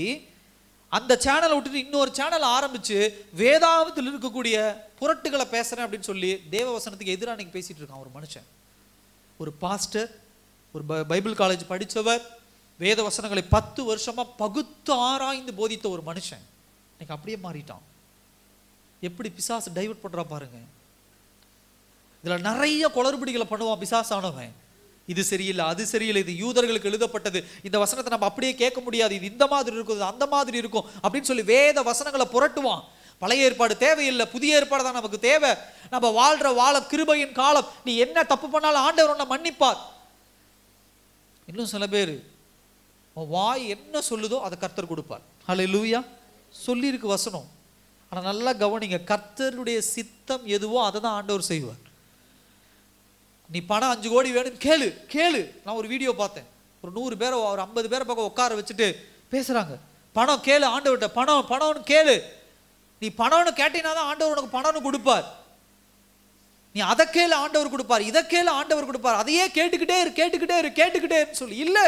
அந்த சேனலை விட்டுட்டு இன்னொரு சேனல் ஆரம்பிச்சு வேதாகமத்தில் இருக்கக்கூடிய புரட்டுகளை பேசுறேன் அப்படின்னு சொல்லி தேவ வசனத்துக்கு எதிராக நீங்க பேசிட்டு இருக்கான் ஒரு மனுஷன். ஒரு பாஸ்டர், ஒரு பைபிள் காலேஜ் படித்தவர், வேத வசனங்களை 10 வருஷமா பகுத்து ஆராய்ந்து போதித்த ஒரு மனுஷன் இன்னைக்கு அப்படியே மாறிட்டான். எப்படி பிசாசு டைவர்ட் பண்றா பாருங்க. இதுல நிறைய குளறுபடிகளை பண்ணுவான் பிசாசானவன். இது சரியில்லை, அது சரியில்லை, இது யூதர்களுக்கு எழுதப்பட்டது, இந்த வசனத்தை நம்ம அப்படியே கேட்க முடியாது, இது இந்த மாதிரி இருக்கும், அந்த மாதிரி இருக்கும் அப்படின்னு சொல்லி வேத வசனங்களை புரட்டுவான். பழைய ஏற்பாடு தேவையில்லை, புதிய ஏற்பாடு தான் நமக்கு தேவை. நம்ம வாழ்ற கிருபையின் காலம், நீ என்ன தப்பு பண்ணாலும் ஆண்டவர் உன்னை மன்னிப்பார். இன்னும் சில பேர் வாய் என்ன சொல்லுதோ அதை கர்த்தர் கொடுப்பார். ஹல்லேலூயா. சொல்லியிருக்கு வசனம். ஆனால் நல்லா கவனிங்க, கர்த்தருடைய சித்தம் எதுவோ அதை தான் ஆண்டவர் செய்வார். நீ பணம் 5 கோடி வேணும் கேளு கேளு. நான் ஒரு வீடியோ பார்த்தேன், ஒரு 100 பேரை ஒரு 50 பேரை பக்கம் உட்கார வச்சுட்டு பேசுறாங்க. பணம் கேளு ஆண்டவர்கிட்ட, பணம்னு கேளு. நீ பணம்னு கேட்டீங்கன்னா தான் ஆண்டவர் உனக்கு பணம்னு கொடுப்பார். நீ அதை கேளு ஆண்டவர் கொடுப்பார், இதை கேளு ஆண்டவர் கொடுப்பார். அதையே கேட்டுக்கிட்டே இரு சொல்லி இல்லை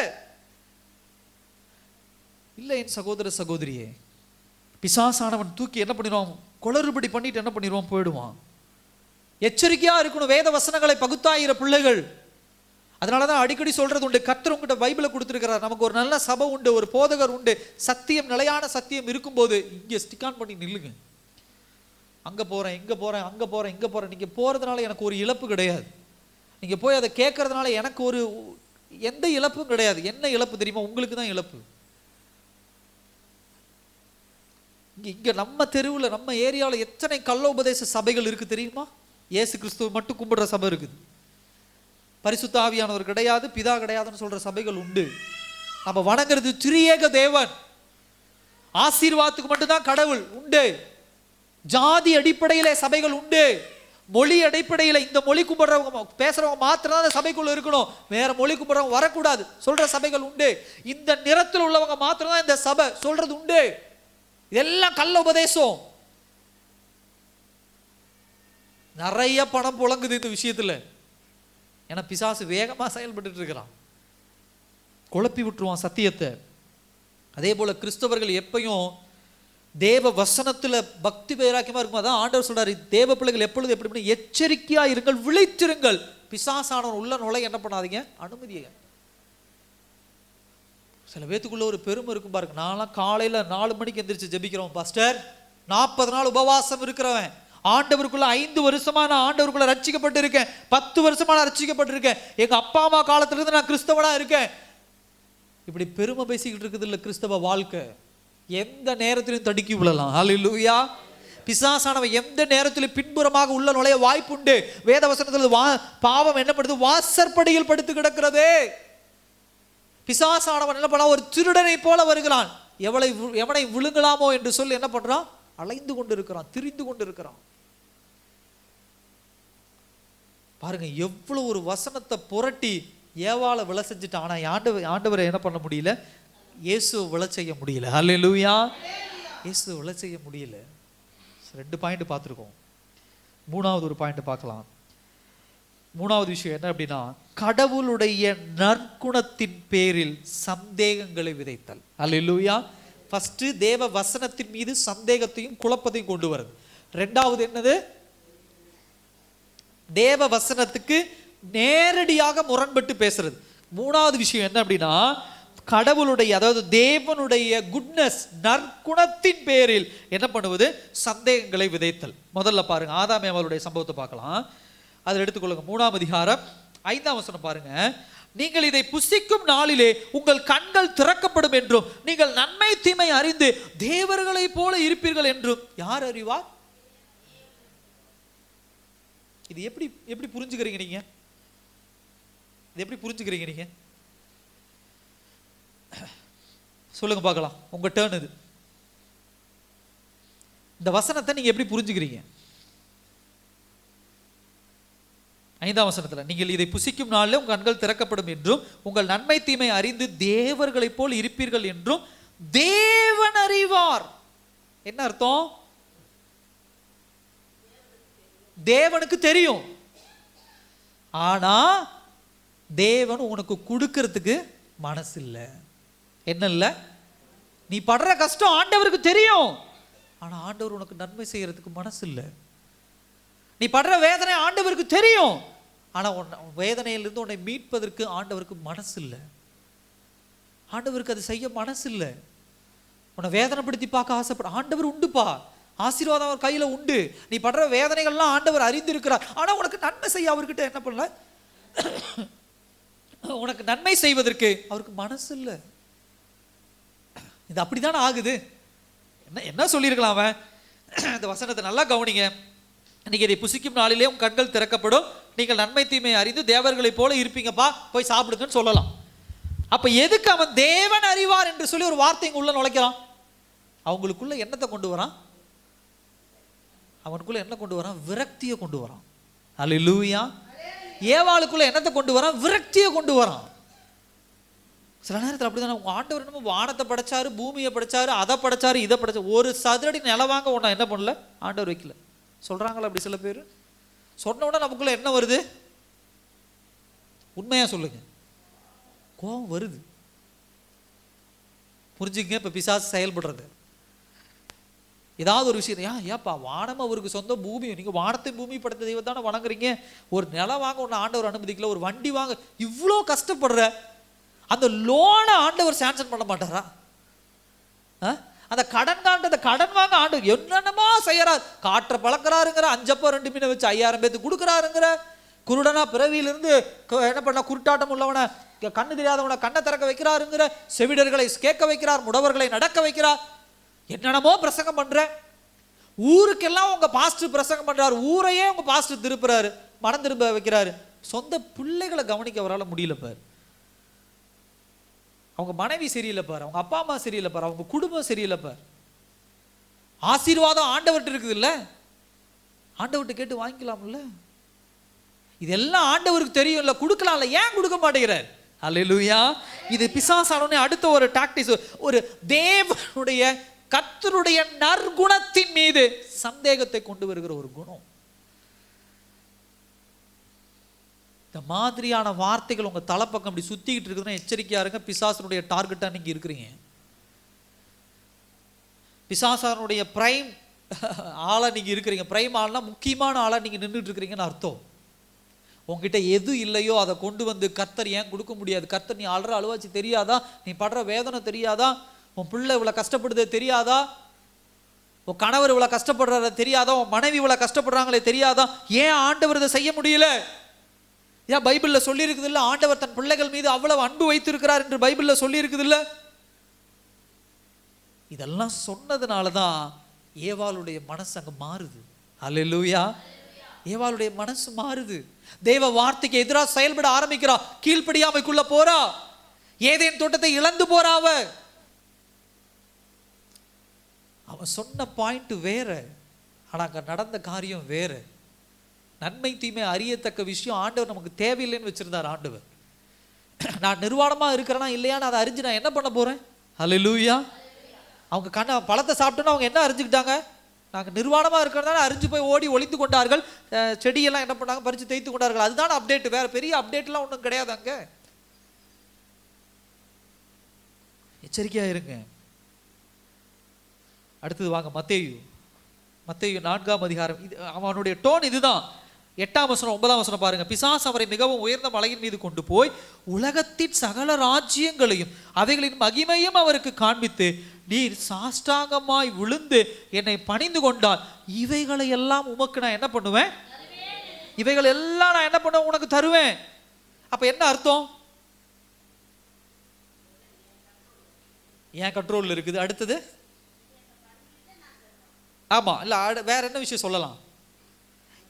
என் சகோதர சகோதரியே. பிசாசானவன் தூக்கி என்ன பண்ணிடுவான், குளறுபடி பண்ணிட்டு என்ன பண்ணிடுவான், போயிடுவான். எச்சரிக்கையா இருக்கணும் வேத வசனங்களை பகுத்தாயிர பிள்ளைகள். அதனாலதான் அடிக்கடி சொல்றது உண்டு, கர்த்தர் உங்ககிட்ட பைபிளை கொடுத்திருக்கிறார், நமக்கு ஒரு நல்ல சபை உண்டு, ஒரு போதகர் உண்டு, சத்தியம் நிலையான சத்தியம் இருக்கும்போது இங்க ஸ்டிக் ஆன் பண்ணி நில்லுங்க. அங்க போறேன் இங்க போறேன் நீங்க போறதுனால எனக்கு ஒரு இழப்பு கிடையாது. நீங்க போய் அதை கேட்கறதுனால எனக்கு ஒரு எந்த இழப்பும் கிடையாது. என்ன இழப்பு தெரியுமா? உங்களுக்கு தான் இழப்பு. இங்க நம்ம தெருவில் நம்ம ஏரியாவில் எத்தனை கள்ளோபதேச சபைகள் இருக்கு தெரியுமா? இயேசு கிறிஸ்துவ மட்டும் கும்பிடுற சபை இருக்குது, பரிசுத்த ஆவியானவர் கிடையாது, பிதா கிடையாதுன்னு சொல்ற சபைகள் உண்டு. நம்ம வணங்குறது திரியேக தேவன், ஆசீர்வாதத்துக்கு மட்டும்தான் கடவுள் உண்டு. ஜாதி அடிப்படையில சபைகள் உண்டு, மொழி அடிப்படையில இந்த மொழி கும்பிடுறவங்க பேசுறவங்க மாத்திரம் தான் சபைக்குள்ள இருக்கணும், வேற மொழி கும்பிடுறவங்க வரக்கூடாது சொல்ற சபைகள் உண்டு. இந்த நிறத்தில் உள்ளவங்க மாத்திரம் தான் இந்த சபை சொல்றது உண்டு. இதெல்லாம் கள்ள உபதேசம். நிறைய பணம் புழங்குது இந்த விஷயத்துல. ஏன்னா பிசாசு வேகமா செயல்பட்டு இருக்கிறான், குழப்பி விட்டுருவான் சத்தியத்தை. அதே போல கிறிஸ்தவர்கள் எப்பயும் தேவ வசனத்துல பக்தி வைராக்கியமா இருக்கும். அதான் ஆண்டவர் சொல்றாரு, தேவ பிள்ளைகள் எப்பொழுது எப்படி எச்சரிக்கையா இருங்கள், விழித்திருங்கள், பிசாசானவன் உள்ள நுழைய என்ன பண்ணாதீங்க, அனுமதிங்க. சில பேத்துக்குள்ள ஒரு பெருமை இருக்கும் பாருங்க. நான்லாம் காலையில 4 மணிக்கு எந்திரிச்சு ஜெபிக்கிறோம் பாஸ்டர், 40 நாள் உபவாசம் இருக்கிறவன், ஆண்டவருக்குள்ள 5 வருஷமா நான் ஆண்டவருக்குள்ள ரட்சிக்கப்பட்டு இருக்கேன், 10 வருஷமா நான் ரட்சிக்கப்பட்டு இருக்கேன், எங்க அப்பா அம்மா காலத்துல இருந்து நான் கிறிஸ்தவனா இருக்கேன். இப்படி பெருமை பேசிக்கிட்டு இருக்குது இல்ல கிறிஸ்தவ வாழ்க்கை. எந்த நேரத்திலும் தடுக்கி விழலாம். ஹல்லேலூயா. பிசாசானவன் எந்த நேரத்திலும் பின்புறமாக உள்ள நுழைய வாய்ப்புண்டு. வேத வசனத்தில் பாவம் என்ன பண்ணுது, வாசற்படியில் படுத்து கிடக்கிறதே. பிசாசானவன் என்ன பண்ணா, ஒரு திருடனை போல வருகிறான், எவனை விழுங்கலாமோ என்று சொல்லி என்ன பண்றான், அலைந்து கொண்டு இருக்கிறான், திரிந்து கொண்டு இருக்கிறான். பாருங்க எவ்வளவு ஒரு வசனத்தை புரட்டி ஏவாளை விழ செஞ்சுட்டான். ஆனா ஆண்டவரை என்ன பண்ண முடியல, இயேசுவை விழ செய்ய முடியல. ஹல்லேலூயா. இயேசுவை விழ செய்ய முடியல. 2 பாயிண்ட் பார்த்துருக்கோம். 3வது ஒரு பாயிண்ட் பார்க்கலாம். 3வது விஷயம் என்ன அப்படின்னா, கடவுளுடைய நற்குணத்தின் பேரில் சந்தேகங்களை விதைத்தல். ஹல்லேலூயா. ஃபர்ஸ்ட் தேவ வசனத்தின் மீது சந்தேகத்தையும் குழப்பத்தையும் கொண்டு வருது. 2வது என்னது, தேவ வசனத்துக்கு நேரடியாக முரண்பட்டு பேசுறது. 3வது விஷயம் என்ன அப்படின்னா, கடவுளுடைய அதாவது தேவனுடைய குட்னஸ் நற்குணத்தின் பேரில் என்ன பண்ணுவது, சந்தேகங்களை விதைத்தல். முதல்ல பாருங்க, ஆதாம் ஏவாளுடைய சம்பவத்தை பார்க்கலாம். அதை எடுத்துக்கொள்ளுங்க. 3ஆம் அதிகாரம் 5ஆம் வசனம் பாருங்க. நீங்கள் இதை புசிக்கும் நாளிலே உங்கள் கண்கள் திறக்கப்படும் என்றும் நீங்கள் நன்மை தீமை அறிந்து தேவர்களை போல இருப்பீர்கள் என்றும் யார் அறிவார்? இது எப்படி புரிஞ்சுக்கிறீங்க நீங்க? இது எப்படி புரிஞ்சுக்கிறீங்க நீங்க? சொல்லுங்க பார்க்கலாம். உங்க டர்ன் இது. இந்த வசனத்தை நீங்க எப்படி புரிஞ்சுக்கிறீங்க? 5ஆம் வசனத்துல, நீங்கள் இதை புசிக்கும் நாளில் உங்கள் கண்கள் திறக்கப்படும் என்றும் உங்கள் நன்மை தீமை அறிந்து தேவர்களை போல் இருப்பீர்கள் என்றும் தேவன் அறிவார். என்ன அர்த்தம்? தேவனுக்கு தெரியும், ஆனா தேவன் உனக்கு கொடுக்கிறதுக்கு மனசு இல்லை. என்ன இல்லை, நீ படுற கஷ்டம் ஆண்டவருக்கு தெரியும், ஆனா ஆண்டவர் உனக்கு நன்மை செய்யறதுக்கு மனசு இல்லை. நீ படுற வேதனை ஆண்டவருக்கு தெரியும், ஆனா வேதனையிலிருந்து உன்னை மீட்பதற்கு ஆண்டவருக்கு மனசு இல்லை. ஆண்டவருக்கு அது செய்ய மனசு இல்லை. உன்னை வேதனைப்படுத்தி பார்க்க ஆசைப்பட ஆண்டவர் உண்டுப்பா. ஆசீர்வாதம் அவர் கையில உண்டு. நீ படுற வேதனைகள்லாம் ஆண்டவர் அறிந்திருக்கிறார். ஆனா உனக்கு நன்மை செய்ய அவர்கிட்ட என்ன பண்ணல, உனக்கு நன்மை செய்வதற்கு அவருக்கு மனசு இல்லை. இது அப்படித்தானே ஆகுது. என்ன சொல்லியிருக்கலாம் அவன்? இந்த வசனத்தை நல்லா கவனிங்க. இன்னைக்கு இதை புசிக்கும் நாளிலே உங்க கண்கள் திறக்கப்படும், நீங்கள் நன்மை தீமை அறிந்து தேவர்களைப் போல இருப்பீங்கப்பா, போய் சாப்பிடுங்கன்னு சொல்லலாம். அப்ப எதுக்கு அவன் தேவன் அறிவார் என்று சொல்லி ஒரு வார்த்தை உள்ள நுழைக்கிறான்? அவங்களுக்குள்ள என்னத்தை கொண்டு வரான்? அவனுக்குள்ள என்ன கொண்டு வரான்? விரக்தியை கொண்டு வரான். அல்லேலூயா. ஏவாளுக்குள்ள என்னத்தை கொண்டு வரான்? விரக்தியை கொண்டு வரான். சில நேரத்தில் அப்படிதான். உங்க ஆண்டவர் என்னமோ வானத்தை படைச்சாரு, பூமியை படைச்சாரு, அதை படைச்சாரு, இதை படைச்சாரு, ஒரு சதுரடி நிலவாங்க உன்னை என்ன பண்ணல ஆண்டவர் வைக்கல சொல்றாங்களா அப்படி சில பேர்? சொன்ன உடனே நமக்குள்ள என்ன வருது? உண்மையா சொல்லுங்க, கோபம் வருது. புரிஞ்சுங்க. இப்ப பிசாசு செயல்படுறது ஏதாவது ஒரு விஷயம், ஏப்பா வானம் அவருக்கு சொந்த பூமி, நீங்க வானத்தை பூமி படைத்த தெய்வம் தானே வணங்குறீங்க, ஒரு நிலம் வாங்க ஒன்று ஆண்டவர் அனுமதிக்கல, ஒரு வண்டி வாங்க இவ்வளோ கஷ்டப்படுற, அந்த லோனை ஆண்டவர் சாங்ஷன் பண்ண மாட்டாரா? அந்த கடன் காண்ட கடன் வாங்க ஆண்டவர் என்னென்னமா செய்யறார். காற்றை பழக்கிறாருங்கிற, 5 அப்பம் 2 மீனை வச்சு 5000 பேருக்கு கொடுக்குறாருங்கிற, குருடனா பிறவியிலிருந்து என்ன பண்ண குருட்டாட்டம் உள்ளவனை, கண்ணு தெரியாதவனை கண்ணை திறக்க வைக்கிறாருங்கிற, செவிடர்களை கேட்க வைக்கிறார், முடவர்களை நடக்க வைக்கிறார், என்னென்னமோ பிரசங்கம் பண்ற. ஊருக்கெல்லாம் உங்க பாஸ்டர் பிரசங்கம் பண்றாரு, ஊரையே உங்க பாஸ்டர் திருப்புறாரு, மனம் திரும்ப வைக்கிறாரு. சொந்த பிள்ளைகளை கவனிக்க அவரால் முடியல பாரு. அவங்க மனைவி சரியில்லை பாரு, அவங்க அப்பா அம்மா சரியில்லை பாரு, அவங்க குடும்பம் சரியில்லை பாரு. ஆசீர்வாதம் ஆண்டவர்கிட்ட இருக்குது இல்ல, ஆண்டவர்கிட்ட கேட்டு வாங்கிக்கலாம்ல. இதெல்லாம் ஆண்டவருக்கு தெரியும் இல்ல, கொடுக்கலாம்ல, ஏன் கொடுக்க மாட்டேங்கிறார்? அல்லேலூயா. இது பிசாசானே அடுத்த ஒரு டாக்டிக்ஸ், ஒரு தேவனுடைய கர்த்தருடைய நற்குணத்தின் மீது சந்தேகத்தை கொண்டு வருகிற ஒரு குணம். இந்த மாதிரியான வார்த்தைகள் உங்க தலைப்பக்கம் அப்படி சுத்திக்கிட்டு இருக்குதுன்னா எச்சரிக்கையா இருங்க. பிசாசனுடைய டார்கெட்டா நீங்க இருக்கிறீங்க. பிசாசனுடைய பிரைம் ஆளா நீங்க இருக்கிறீங்க. பிரைம் ஆள்னா முக்கியமான ஆளா நீங்க நின்றுட்டு இருக்கிறீங்கன்னு அர்த்தம். உங்ககிட்ட எது இல்லையோ அதை கொண்டு வந்து கர்த்தர் ஏன் கொடுக்க முடியாது? கர்த்தர் நீ அழுற அழுவாச்சு தெரியாதா? நீ படுற வேதனை தெரியாதா? உன் பிள்ளை இவ்வளவு கஷ்டப்படுதே தெரியாதா? உன் கணவர் இவ்வளவு கஷ்டப்படுறத தெரியாதா? உன் மனைவி இவ்வளவு கஷ்டப்படுறாங்களே தெரியாதா? ஏன் ஆண்டவர் இதை செய்ய முடியல? ஏன் பைபிள்ல சொல்லி இருக்குது இல்ல, ஆண்டவர் தன் பிள்ளைகள் மீது அவ்வளவு அன்பு வைத்திருக்கிறார் என்று பைபிள்ல சொல்லி இருக்குது இல்ல. இதெல்லாம் சொன்னதுனாலதான் ஏவாளுடைய மனசு அங்க மாறுது. அல்லேலூயா. ஏவாளுடைய மனசு மாறுது. தேவ வார்த்தைக்கு எதிராக செயல்பட ஆரம்பிக்கிறா. கீழ்ப்படியாமைக்குள்ள போறா. ஏதேன் தோட்டத்தை இழந்து போறா. அவன் சொன்ன பாயிண்ட் வேற, ஆனா அங்க நடந்த காரியம் வேற. நன்மை தீமை அறியத்தக்க விஷயம் ஆண்டவர் நமக்கு தேவையில்லைன்னு வச்சிருந்தார் ஆண்டவர். நான் நிர்வாணமா இருக்கிறேன்னா இல்லையான்னு அதை அறிஞ்சு நான் என்ன பண்ண போறேன்? அல்லேலூயா. அவங்க பழத்தை சாப்பிட்டோன்னா அவங்க என்ன அறிஞ்சுக்கிட்டாங்க? நாங்கள் நிர்வாணமா இருக்கிறதால அறிஞ்சு போய் ஓடி ஒளித்து கொண்டார்கள். செடியெல்லாம் என்ன பண்ணாங்க? பறித்து தேய்த்து கொண்டார்கள். அதுதான் அப்டேட், வேற பெரிய அப்டேட்லாம் ஒன்றும் கிடையாது அங்க. எச்சரிக்கையா இருங்க. அடுத்தது வாங்க மத்தேயு 4ஆம் அதிகாரம். இது அவனுடைய டோன் இதுதான். 8ஆம் வசனம் 9ஆம் வசனம் பாருங்க. பிசாசு அவரை மிகவும் உயர்ந்த மலையின் மீது கொண்டு போய் உலகத்தின் சகல ராஜ்யங்களையும் அவைகளின் மகிமையும் அவருக்கு காண்பித்து, நீர் சாஷ்டாங்கமாய் விழுந்து என்னை பணிந்து கொண்டால் இவைகளை எல்லாம் உமக்கு நான் என்ன பண்ணுவேன்? இவைகள் எல்லாம் நான் என்ன பண்ணுவேன்? உனக்கு தருவேன். அப்ப என்ன அர்த்தம்? ஏன் கண்ட்ரோல்ல இருக்குது. அடுத்தது ஆமா இல்ல, வேற என்ன விஷயம் சொல்லலாம்?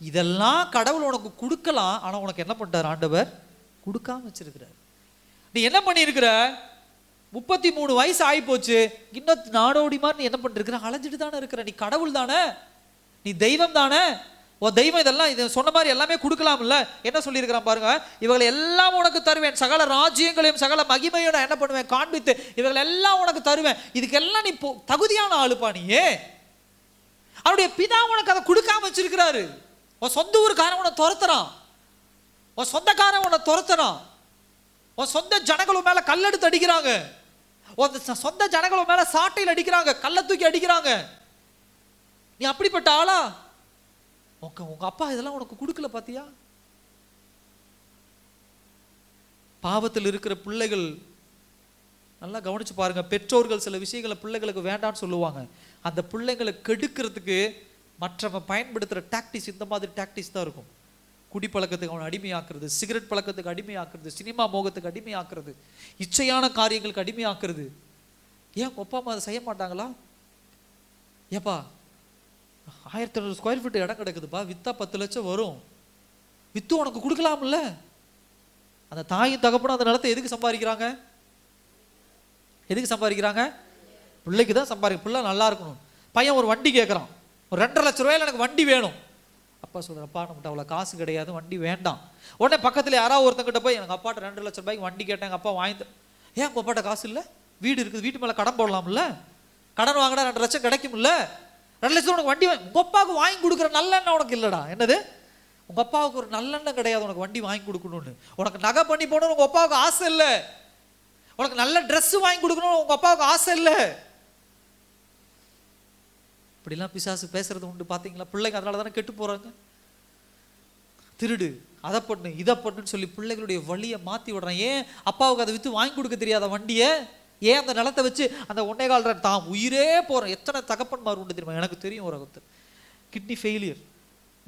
இதெல்லாம் கடவுள் உனக்கு கொடுக்கலாம், ஆனா உனக்கு என்ன பண்றார் ஆண்டவர்? கொடுக்காம வச்சிருக்கிறார். நீ என்ன பண்ணிருக்கிற? 33 வயசு ஆகி போச்சு, இன்னும் நாடோடி மாதிரி நீ என்ன பண்ணிருக்கிற? அலைஞ்சிட்டு தானே இருக்கிற. நீ கடவுள் தானே, நீ தெய்வம் தானே. உன் தெய்வம் இதெல்லாம் இது சொன்ன மாதிரி எல்லாமே கொடுக்கலாம்ல. என்ன சொல்லியிருக்கிறான் பாருங்க. இவங்களை எல்லாம் உனக்கு தருவேன், சகல ராஜ்யங்களையும் சகல மகிமையும் நான் என்ன பண்ணுவேன்? காண்பித்து இவங்களை எல்லாம் உனக்கு தருவேன். இதுக்கெல்லாம் நீ தகுதியான ஆளுப்பா. நீயே அவருடைய பிதா உனக்கு அதை கொடுக்காம வச்சிருக்கிறாரு. உன் சொந்த ஊருக்காரன் உன்னை துரத்துறான், உன் சொந்தக்காரன் உன்னை துரத்துறான், உன் சொந்த ஜனங்களும் மேல கல்லெடுத்து அடிக்கிறாங்க, உன் சொந்த ஜனங்களும் மேல சாட்டையில் அடிக்கிறாங்க, கல்லை தூக்கி அடிக்கிறாங்க. நீ அப்படிப்பட்ட ஆளா? உங்க அப்பா இதெல்லாம் உனக்கு கொடுக்கல பாத்தியா? பாவத்தில் இருக்கிற பிள்ளைகள் நல்லா கவனிச்சு பாருங்க. பெற்றோர்கள் சில விஷயங்களை பிள்ளைகளுக்கு வேண்டான்னு சொல்லுவாங்க. அந்த பிள்ளைங்களை கெடுக்கிறதுக்கு மற்றவங்க பயன்படுத்துகிற டாக்டிஸ் இந்த மாதிரி டாக்டிஸ் தான் இருக்கும். குடி பழக்கத்துக்கு அவனை அடிமையாக்குறது, சிகரெட் பழக்கத்துக்கு அடிமையாக்குறது, சினிமா மோகத்துக்கு அடிமையாக்குறது, இச்சையான காரியங்களுக்கு அடிமையாக்குறது. ஏன் அப்பா அம்மா அதை செய்ய மாட்டாங்களா? ஏப்பா 1200 ஸ்கொயர் ஃபீட் இடம் கிடக்குதுப்பா, விற்றா 10 லட்சம் வரும், விற்று உனக்கு கொடுக்கலாம்ல. அந்த தாயும் தகப்பனும் அந்த நிலத்தை எதுக்கு சம்பாதிக்கிறாங்க? எதுக்கு சம்பாதிக்கிறாங்க? பிள்ளைக்கு தான் சம்பாதிக்க. பிள்ளை நல்லா இருக்கணும். பையன் ஒரு வண்டி கேட்குறான், ஒரு 2.5 லட்ச ரூபாயில் எனக்கு வண்டி வேணும். அப்பா சொல்கிறப்பா நம்மகிட்ட அவ்வளோ காசு கிடையாது, வண்டி வேண்டாம். உடனே பக்கத்தில் யாராவது ஒருத்தங்கிட்ட போய் எனக்கு அப்பாட்ட 2 லட்ச ரூபாய்க்கு வண்டி கேட்டேன், எங்கள் அப்பா வாங்கி. ஏன் உங்கள் அப்பாட்ட காசு இல்லை? வீடு இருக்குது, வீட்டு மேலே கடன் போடலாம்ல, கடன் வாங்கினா 2 லட்சம் கிடைக்கும்ல. 2 லட்சம் உனக்கு வண்டி உங்கள் அப்பாவுக்கு வாங்கி கொடுக்குற நல்லெண்ணெய் உனக்கு இல்லைடா. என்னது? உங்கள் அப்பாவுக்கு ஒரு நல்லெண்ணெய் கிடையாது உனக்கு வண்டி வாங்கி கொடுக்கணும்னு. உனக்கு நகை பண்ணி போகணும்னு உங்கள் அப்பாவுக்கு ஆசை இல்லை. உனக்கு நல்ல ட்ரெஸ் வாங்கி கொடுக்கணும்னு உங்கள் அப்பாவுக்கு ஆசை இல்லை. இப்படிலாம் பிசாசு பேசுறது உண்டு பார்த்தீங்களா? பிள்ளைங்க அதனால தானே கெட்டு போகிறாங்க. திருடு, அதை பண்ணு, இதை பண்ணுன்னு சொல்லி பிள்ளைகளுடைய வழியை மாற்றி விடுறான். ஏன் அப்பாவுக்கு அதை விற்று வாங்கி கொடுக்க தெரியாத வண்டியை? ஏன் அந்த நிலத்தை வச்சு அந்த 1.25 தான் உயிரே போகிறோம்? எத்தனை தகப்பன்மார் உண்டு தெரியுமா? எனக்கு தெரியும் ஒரு ஒருத்தர் கிட்னி ஃபெயிலியர்,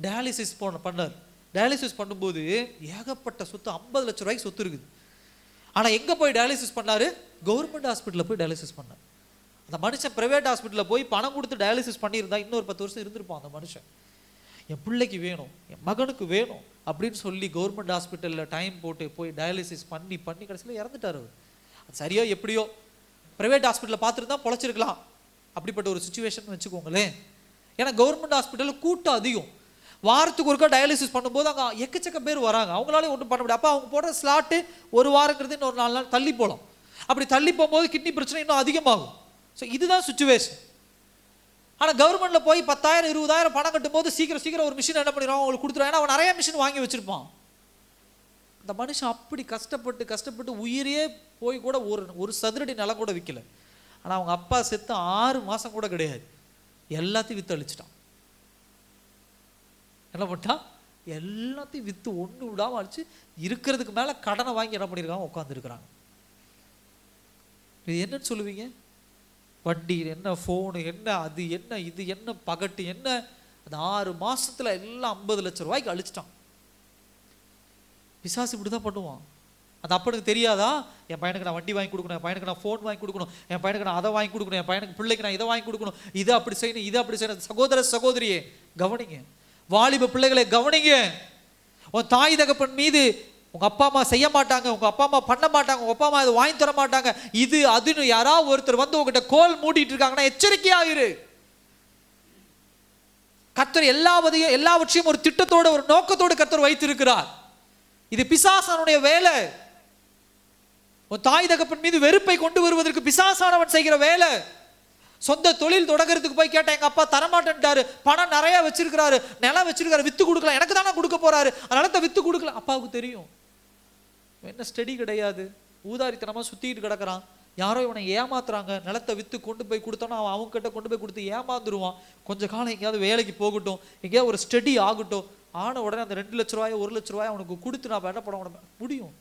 டயாலிசிஸ் பண்ணார். டயாலிசிஸ் பண்ணும்போது ஏகப்பட்ட சொத்து, 50 லட்ச ரூபாய்க்கு சொத்து இருக்குது. ஆனால் எங்கே போய் டயாலிசிஸ் பண்ணார்? கவர்மெண்ட் ஹாஸ்பிட்டலில் போய் டயாலிசிஸ் பண்ணார். அந்த மனுஷன் ப்ரைவேட் ஹாஸ்பிட்டலில் போய் பணம் கொடுத்து டயாலிசிஸ் பண்ணியிருந்தா இன்னொரு 10 வருஷம் இருந்திருப்பான் அந்த மனுஷன். என் பிள்ளைக்கு வேணும், என் மகனுக்கு வேணும் அப்படின்னு சொல்லி கவர்மெண்ட் ஹாஸ்பிட்டலில் டைம் போட்டு போய் டயாலிசிஸ் பண்ணி கடைசியில் இறந்துட்டார் அவர். அது சரியா எப்படியோ ப்ரைவேட் ஹாஸ்பிட்டலில் பார்த்துருந்தா பொழைச்சிருக்கலாம். அப்படிப்பட்ட ஒரு சுச்சுவேஷன் வச்சுக்கோங்களேன். ஏன்னா கவர்மெண்ட் ஹாஸ்பிட்டலில் கூட்டம் அதிகம். வாரத்துக்கு ஒருக்கா டயாலிசிஸ் பண்ணும்போது அங்கே எக்கச்சக்க பேர் வராங்க, அவங்களாலே ஒன்றும் பண்ண முடியாது. அப்போ அவங்க போடுற ஸ்லாட்டு ஒரு வாரங்கிறது இன்னொரு 4 நாள் தள்ளி போகலாம். அப்படி தள்ளி போகும்போது கிட்னி பிரச்சனை இன்னும் அதிகமாகும். ஸோ இதுதான் சுச்சுவேஷன். ஆனால் கவர்மெண்ட்டில் போய் 10,000 20,000 பணம் கட்டும் போது சீக்கிரம் ஒரு மிஷின் என்ன பண்ணிடுவான், அவங்களுக்கு கொடுத்துருவாங்க. ஏன்னா அவன் நிறைய மிஷின் வாங்கி வச்சிருப்பான். அந்த மனுஷன் அப்படி கஷ்டப்பட்டு உயிரே போய் கூட ஒரு சதுரடி நிலம் கூட விற்கல. ஆனால் அவங்க அப்பா செத்து 6 மாதம் கூட கிடையாது, எல்லாத்தையும் விற்று அழிச்சிட்டான். என்ன பண்ணிட்டான்? எல்லாத்தையும் விற்று ஒன்று விடாமல் அழிச்சு இருக்கிறதுக்கு மேலே கடனை வாங்கி என்ன பண்ணியிருக்காங்க, உட்காந்துருக்குறாங்க. இது என்னன்னு சொல்லுவீங்க? வண்டி என்ன, ஃபோனு என்ன, அது என்ன, இது என்ன, பகட்டு என்ன, அந்த 6 மாசத்துல எல்லாம் 50 லட்ச ரூபாய்க்கு அழிச்சிட்டான். பிசாசு இப்படி தான் பண்ணுவான். அந்த அப்பனுக்கு தெரியாதா, என் பையனுக்கு நான் வண்டி வாங்கி கொடுக்கணும், என் பையனுக்கு நான் ஃபோன் வாங்கி கொடுக்கணும், என் பையனுக்கு நான் அதை வாங்கி கொடுக்கணும், என் பையனுக்கு பிள்ளைக்கு நான் இதை வாங்கி கொடுக்கணும், இதை அப்படி செய்யணும், இதை அப்படி செய்யணும். சகோதர சகோதரியே கவனிங்க, வாலிப பிள்ளைகளை கவனிங்க. உன் தாய் தகப்பன் மீது உங்க அப்பா அம்மா செய்ய மாட்டாங்க, உங்க அப்பா அம்மா பண்ண மாட்டாங்க, உங்க அப்பா அம்மா இதை வாங்கி தர மாட்டாங்க, இது அதுன்னு யாராவது ஒருத்தர் வந்து உங்ககிட்ட கோல் மூடிட்டு இருக்காங்கன்னா எச்சரிக்கையாயிரு. கர்த்தர் எல்லாவற்றையும் ஒரு திட்டத்தோட ஒரு நோக்கத்தோடு கர்த்தர் வைத்திருக்கிறார். இது பிசாசானுடைய வேலை. உன் தாய் தகப்பன் மீது வெறுப்பை கொண்டு வருவதற்கு பிசாசானவன் செய்கிற வேலை. சொந்த தொழில் தொடங்குறதுக்கு போய் கேட்டேன், எங்க அப்பா தரமாட்டேன்ட்டாரு, பணம் நிறைய வச்சிருக்கிறாரு, நிலம் வச்சிருக்காரு, வித்து கொடுக்கலாம், எனக்கு தானே கொடுக்க போறாரு, நிலத்தை வித்து கொடுக்கலாம். அப்பாவுக்கு தெரியும் என்ன ஸ்டடி கிடையாது, ஊதாரித்தனமா சுத்திட்டு கிடக்குறான், யாரோ இவனை ஏமாத்துறாங்க, நிலத்தை வித்து கொண்டு போய் கொடுத்தோன்னா அவன் அவங்க கிட்ட கொண்டு போய் கொடுத்து ஏமாந்துருவான். கொஞ்ச காலம் எங்கேயாவது வேலைக்கு போகட்டும், எங்கேயாவது ஒரு ஸ்டடி ஆகட்டும், ஆன உடனே அந்த 2 லட்ச ரூபாய் 1 லட்ச ரூபாய் அவனுக்கு கொடுத்து நான் என்ன பண்ண முடியும்?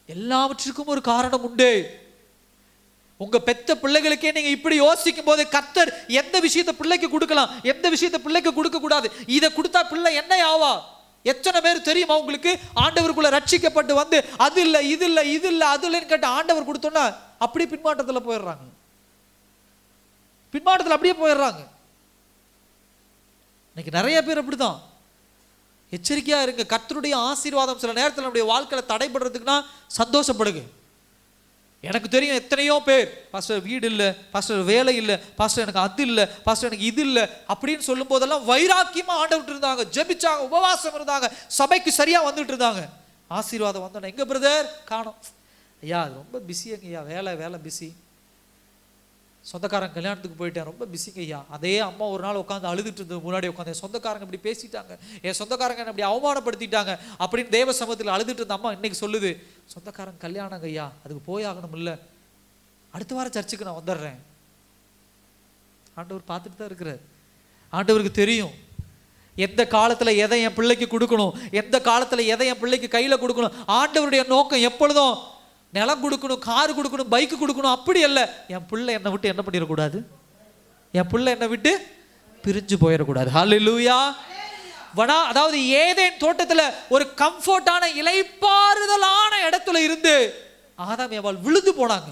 எல்லாவற்றுக்கும் ஒரு காரணம் உண்டு. உங்க பெத்த பிள்ளைகளுக்கே நீங்க இப்படி யோசிக்கும் போது கர்த்தர் எந்த விஷயத்தை பிள்ளைக்கு கொடுக்கலாம், எந்த விஷயத்தை பிள்ளைக்கு கொடுக்க கூடாது, இதை கொடுத்தா பிள்ளை என்ன ஆவா? எத்தனை பேர் தெரியுமா உங்களுக்கு ஆண்டவருக்குள்ள ரட்சிக்கப்பட்டு வந்து அது இல்லை இது இல்லை இது இல்லை அது இல்லைன்னு கேட்ட ஆண்டவர் கொடுத்தோன்னா அப்படியே பின்மாற்றத்தில் போயிடுறாங்க. பின்மாற்றத்தில் அப்படியே போயிடுறாங்க. இன்னைக்கு நிறைய பேர் அப்படிதான். எச்சரிக்கையா இருங்க. கர்த்தருடைய ஆசீர்வாதம் சில நேரத்தில் நம்முடைய வாழ்க்கையில தடைபடுறதுக்குன்னா சந்தோஷப்படுங்க. எனக்கு தெரியும் எத்தனையோ பேர், பாஸ்டர் வீடு இல்லை, பாஸ்டர் வேலை இல்லை, பாஸ்டர் எனக்கு அது இல்லை, பாஸ்டர் எனக்கு இது இல்லை அப்படின்னு சொல்லும் போதெல்லாம் வைராக்கியமா ஆண்டவர்கிட்ட இருந்தாங்க, ஜெபிச்சாங்க, உபவாசம் இருந்தாங்க, சபைக்கு சரியா வந்துட்டு இருந்தாங்க. ஆசீர்வாதம் வந்தோன்னே எங்க பிரதர் காணோம், ஐயா அது ரொம்ப பிஸிங்க ஐயா, வேலை பிஸி, சொந்தக்காரங்க கல்யாணத்துக்கு போயிட்டேன் ரொம்ப பிஸிங்க ஐயா. அதே அம்மா ஒரு நாள் உட்காந்து அழுதுட்டு இருந்தது, முன்னாடி உட்காந்து என் சொந்தக்காரங்க இப்படி பேசிட்டாங்க, என் சொந்தக்காரங்க என்ன இப்படி அவமானப்படுத்திட்டாங்க அப்படின்னு தேவ சமூகத்தில் அழுதுட்டு இருந்த அம்மா இன்னைக்கு சொல்லுது, சொந்தக்காரங்க கல்யாணங்க ஐயா, அதுக்கு போயாகணும் இல்லை, அடுத்த வாரம் சர்ச்சுக்கு நான் வந்துடுறேன். ஆண்டவர் பார்த்துட்டு தான் இருக்கிறார். ஆண்டவருக்கு தெரியும் எந்த காலத்தில் எதை என் பிள்ளைக்கு கொடுக்கணும், எந்த காலத்தில் எதை என் பிள்ளைக்கு கையில் கொடுக்கணும். ஆண்டவருடைய நோக்கம் எப்பொழுதும் நிலம் கொடுக்கணும், காரு கொடுக்கணும், பைக்கு கொடுக்கணும், அப்படி அல்ல. என் பிள்ளை என்னை விட்டு என்ன பண்ணிடக்கூடாது, என் பிள்ளை என்னை விட்டு பிரிஞ்சு போயிடக்கூடாது. ஹல்லேலூயா. அதாவது ஏதேன் தோட்டத்துல ஒரு கம்ஃபர்டான இளைப்பாறுதலான இடத்துல இருந்து ஆதாம் ஏவாள் விழுந்து போனாங்க.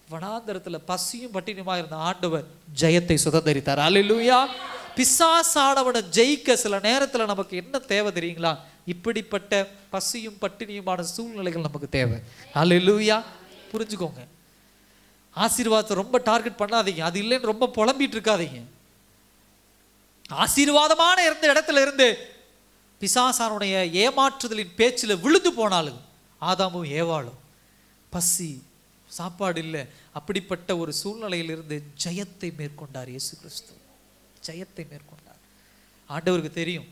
வனாந்தரத்துல பசியும் பட்டினியுமா இருந்த ஆண்டவர் ஜெயத்தை சுதந்தரித்தார். ஹல்லேலூயா. பிசாசானவனை ஜெயிக்க சில நேரத்துல நமக்கு என்ன தேவை தெரியுங்களா? இப்படிப்பட்ட பசியும் பட்டினியுமான சூழ்நிலைகள் நமக்கு தேவை. ஹல்லேலூயா. புரிஞ்சுக்கோங்க. ஆசீர்வாதத்தை ரொம்ப டார்கெட் பண்ணாதீங்க, அது இல்லைன்னு ரொம்ப புலம்பிட்டு இருக்காதீங்க. ஆசீர்வாதமான இருந்த இடத்துல இருந்து பிசாசானுடைய ஏமாற்றுதலின் பேச்சில் விழுந்து போனாலும் ஆதாமும் ஏவாளும் பசி, சாப்பாடு இல்லை, அப்படிப்பட்ட ஒரு சூழ்நிலையிலிருந்து ஜெயத்தை மேற்கொண்டார் இயேசு கிறிஸ்து. ஜெயத்தை மேற்கொண்டார். ஆண்டவருக்கு தெரியும்,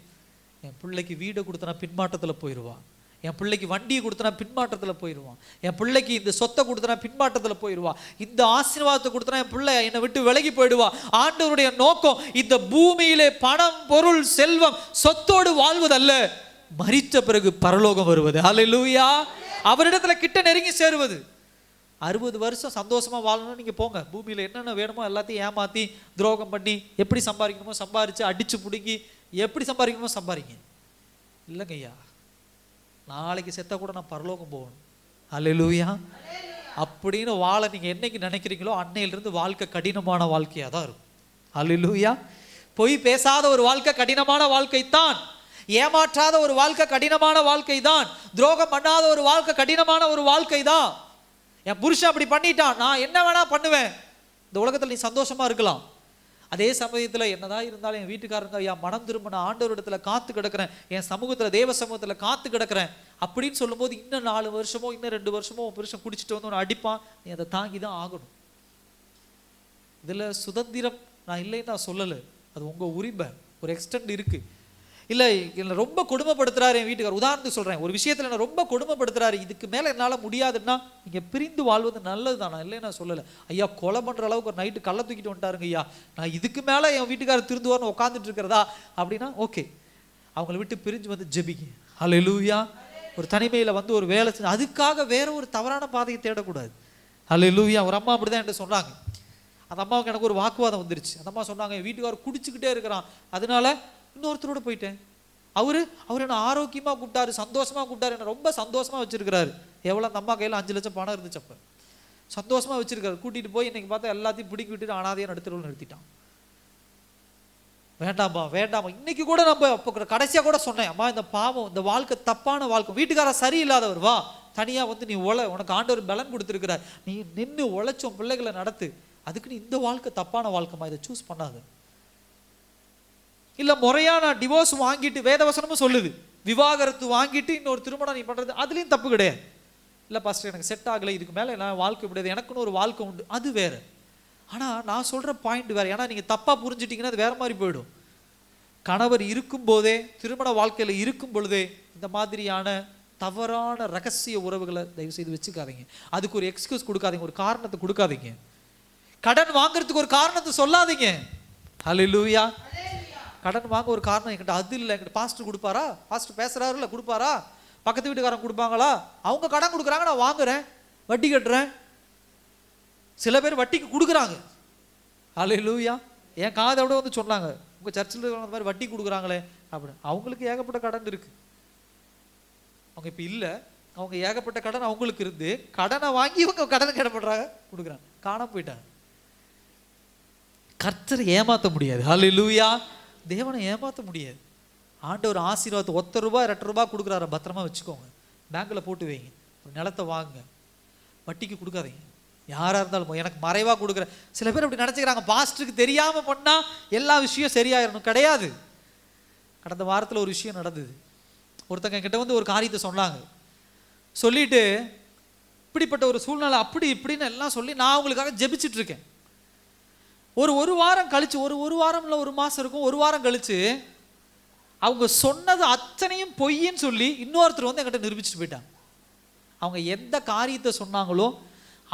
என் பிள்ளைக்கு வீடை கொடுத்தனா பின்மாற்றத்தில் போயிடுவான், என் பிள்ளைக்கு வண்டியை கொடுத்தனா பின்மாற்றத்தில் போயிடுவான், என் பிள்ளைக்கு இந்த சொத்தை கொடுத்தனா பின்மாற்றத்தில் போயிடுவான், இந்த ஆசீர்வாதத்தை கொடுத்தனா என் பிள்ளை என்னை விட்டு விலகி போயிடுவா. ஆண்டவருடைய நோக்கம் இந்த பூமியிலே பணம், பொருள், செல்வம், சொத்தோடு வாழ்வதல்ல, மரித்த பிறகு பரலோகம் வருவது. ஹல்லேலூயா. அவரிடத்துல கிட்ட நெருங்கி சேருவது. 60 வருஷம் சந்தோஷமா வாழணும்னு நீங்க போங்க. பூமியில என்னென்ன வேணுமோ எல்லாத்தையும் ஏமாத்தி துரோகம் பண்ணி எப்படி சம்பாதிக்கணுமோ சம்பாரிச்சு அடிச்சு பிடுங்கி எப்படி சம்பாதிக்கணுமோ சம்பாதிங்க. இல்லைங்க ஐயா, நாளைக்கு செத்த கூட நான் பரலோகம் போகணும். ஹல்லேலூயா. அப்படின்னு வாழ நீங்க என்னைக்கு நினைக்கிறீங்களோ அன்னையிலிருந்து வாழ்க்கை கடினமான வாழ்க்கையா தான் இருக்கும். ஹல்லேலூயா. பொய் பேசாத ஒரு வாழ்க்கை கடினமான வாழ்க்கை தான், ஏமாற்றாத ஒரு வாழ்க்கை கடினமான வாழ்க்கை தான், துரோகம் பண்ணாத ஒரு வாழ்க்கை கடினமான ஒரு வாழ்க்கை தான். என் புருஷன் அப்படி பண்ணிட்டான், நான் என்ன வேணா பண்ணுவேன். இந்த உலகத்தில் நீ சந்தோஷமா இருக்கலாம். அதே சமயத்தில் என்னதான் இருந்தாலும் என் வீட்டுக்காரங்க என் மனம் திரும்ப நான் ஆண்டவரிடத்துல காத்து கிடக்கிறேன், என் சமூகத்தில் தேவ சமூகத்தில் காத்து கிடக்கிறேன் அப்படின்னு சொல்லும்போது இன்னும் 4 வருஷமோ இன்னும் 2 வருஷமோ உன் புருஷன் குடிச்சிட்டு வந்து ஒன்று அடிப்பான், நீ அதை தாங்கி தான் ஆகணும். இதில் சுதந்திரம் நான் இல்லைன்னு நான் சொல்லலை, அது உங்கள் உரிமை, ஒரு எக்ஸ்டெண்ட் இருக்குது. இல்லை என்னை ரொம்ப கொடுமைப்படுத்துறாரு என் வீட்டுக்கார், உதாரணத்துக்கு சொல்கிறேன், ஒரு விஷயத்தில் என்ன ரொம்ப கொடுமைப்படுத்துறாரு, இதுக்கு மேலே என்னால் முடியாதுன்னா நீங்கள் பிரிந்து வாழ்வது நல்லது தான், நான் இல்லைன்னு நான் சொல்லலை. ஐயா கொலை பண்ணுற அளவுக்கு ஒரு நைட்டு கள்ள தூக்கிட்டு வந்துட்டாருங்க ஐயா, நான் இதுக்கு மேலே என் வீட்டுக்காரர் திருந்துவார்னு உட்காந்துட்டு இருக்கிறதா அப்படின்னா ஓகே, அவங்கள விட்டு பிரிஞ்சு வந்து ஜெபிங்க. ஹல்லேலூயா. ஒரு தனிமையில் வந்து ஒரு வேலை செஞ்சு அதுக்காக வேற ஒரு தவறான பாதையை தேடக்கூடாது. ஹல்லேலூயா. ஒரு அம்மா அப்படி தான் என்கிட்ட சொன்னாங்க. அந்த அம்மாவுக்கு எனக்கு ஒரு வாக்குவாதம் வந்துருச்சு. அந்த அம்மா சொன்னாங்க, என் வீட்டுக்காரர் குடிச்சுக்கிட்டே இருக்கிறான், அதனால இன்னொருத்தரோட போயிட்டேன். அவரு என்ன ஆரோக்கியமாக கூப்பிட்டாரு, சந்தோஷமாக கூப்பிட்டாரு, என்ன ரொம்ப சந்தோஷமாக வச்சிருக்கிறாரு. எவ்வளோ அந்த அம்மா கையில் 5 லட்சம் பணம் இருந்துச்சு, அப்போ சந்தோஷமாக வச்சிருக்காரு. கூட்டிகிட்டு போய் இன்னைக்கு பார்த்தா எல்லாத்தையும் பிடிக்கி விட்டுட்டு அனாதையாக நடுத்தரவில் நிறுத்திட்டான். வேண்டாமா வேண்டாமா. இன்னைக்கு கூட நம்ம இப்போ கடைசியாக கூட சொன்னேன், அம்மா இந்த பாவம், இந்த வாழ்க்கை தப்பான வாழ்க்கை, வீட்டுக்காரர் சரியில்லாதவர், வா தனியாக வந்து நீ உனக்கு ஆண்டவர் பலன் கொடுத்துருக்கிறார், நீ நின்று உழைச்சோம் பிள்ளைகளை நடத்து, அதுக்கு நீ இந்த வாழ்க்கை தப்பான வாழ்க்கைமா, இதை சூஸ் பண்ணாது. இல்லை முறையான டிவோர்ஸ் வாங்கிட்டு வேதவசனமும் சொல்லுது, விவாகரத்து வாங்கிட்டு இன்னொரு திருமணம் நீ பண்ணுறது அதுலேயும் தப்பு கிடையாது. இல்லை பாஸ்டர் எனக்கு செட் ஆகலை, இதுக்கு மேலே நான் வாழ்க்கை முடியாது, எனக்குன்னு ஒரு வாழ்க்கை உண்டு, அது வேறு. ஆனால் நான் சொல்கிற பாயிண்ட் வேறு. ஏன்னா நீங்கள் தப்பாக புரிஞ்சிட்டிங்கன்னா அது வேறு மாதிரி போயிடும். கணவர் இருக்கும்போதே, திருமண வாழ்க்கையில் இருக்கும் பொழுதே இந்த மாதிரியான தவறான ரகசிய உறவுகளை தயவு செய்து வச்சுக்காதீங்க. அதுக்கு ஒரு எக்ஸ்கியூஸ் கொடுக்காதீங்க, ஒரு காரணத்தை கொடுக்காதீங்க. கடன் வாங்குறதுக்கு ஒரு காரணத்தை சொல்லாதீங்க. ஹல்லேலூயா. கடன் வாங்க ஒரு காரணம் என்கிட்ட அது இல்லை, என்கிட்ட பாஸ்டர் கொடுப்பாரா, பாஸ்டர் பேசுறாரு இல்லை கொடுப்பாரா, பக்கத்து வீட்டுக்காரங்க கொடுப்பாங்களா, அவங்க கடன் கொடுக்குறாங்க நான் வாங்குறேன் வட்டி கட்டுறேன். சில பேர் வட்டிக்கு கொடுக்குறாங்க. ஹல்லேலூயா. என் காதோட வந்து சொன்னாங்க, உங்கள் சர்ச்சில் இருக்கிற மாதிரி வட்டி கொடுக்குறாங்களே அப்படின்னு. அவங்களுக்கு ஏகப்பட்ட கடன் இருக்கு, அவங்க இப்போ இல்லை, அவங்க ஏகப்பட்ட கடன் அவங்களுக்கு இருந்து கடனை வாங்கி இவங்க கடனை கேடப்படுறாங்க, கொடுக்குறாங்க, காணாம போயிட்டாங்க. கர்த்தரை ஏமாற்ற முடியாது. ஹல்லேலூயா. தேவனை ஏமாற்ற முடியாது. ஆண்டவர் ஆசீர்வாதத்தை ₹1 ₹2 கொடுக்குறாரு, பத்திரமா வச்சுக்கோங்க, பேங்க்கில் போட்டு வைங்க, ஒரு நிலத்தை வாங்குங்க, வட்டிக்கு கொடுக்காதீங்க. யாராக இருந்தாலும் எனக்கு மறைவாக கொடுக்குற சில பேர் அப்படி நினச்சிக்கிறாங்க, பாஸ்டருக்கு தெரியாமல் பண்ணால் எல்லா விஷயம் சரியாயிடணும். கிடையாது. கடந்த வாரத்தில் ஒரு விஷயம் நடந்தது. ஒருத்தங்க என்கிட்ட வந்து ஒரு காரியத்தை சொன்னாங்க, சொல்லிட்டு இப்படிப்பட்ட ஒரு சூழ்நிலை அப்படி இப்படின்னு எல்லாம் சொல்லி நான் அவங்களுக்காக ஜெபிச்சுட்டு இருக்கேன். ஒரு வாரம் கழிச்சு, ஒரு வாரம் இல்லை, ஒரு மாதம் இருக்கும், ஒரு வாரம் கழிச்சு அவங்க சொன்னது அத்தனையும் பொய்ன்னு சொல்லி இன்னொருத்தர் வந்து என்கிட்ட நிரூபிச்சுட்டு போயிட்டாங்க. அவங்க எந்த காரியத்தை சொன்னாங்களோ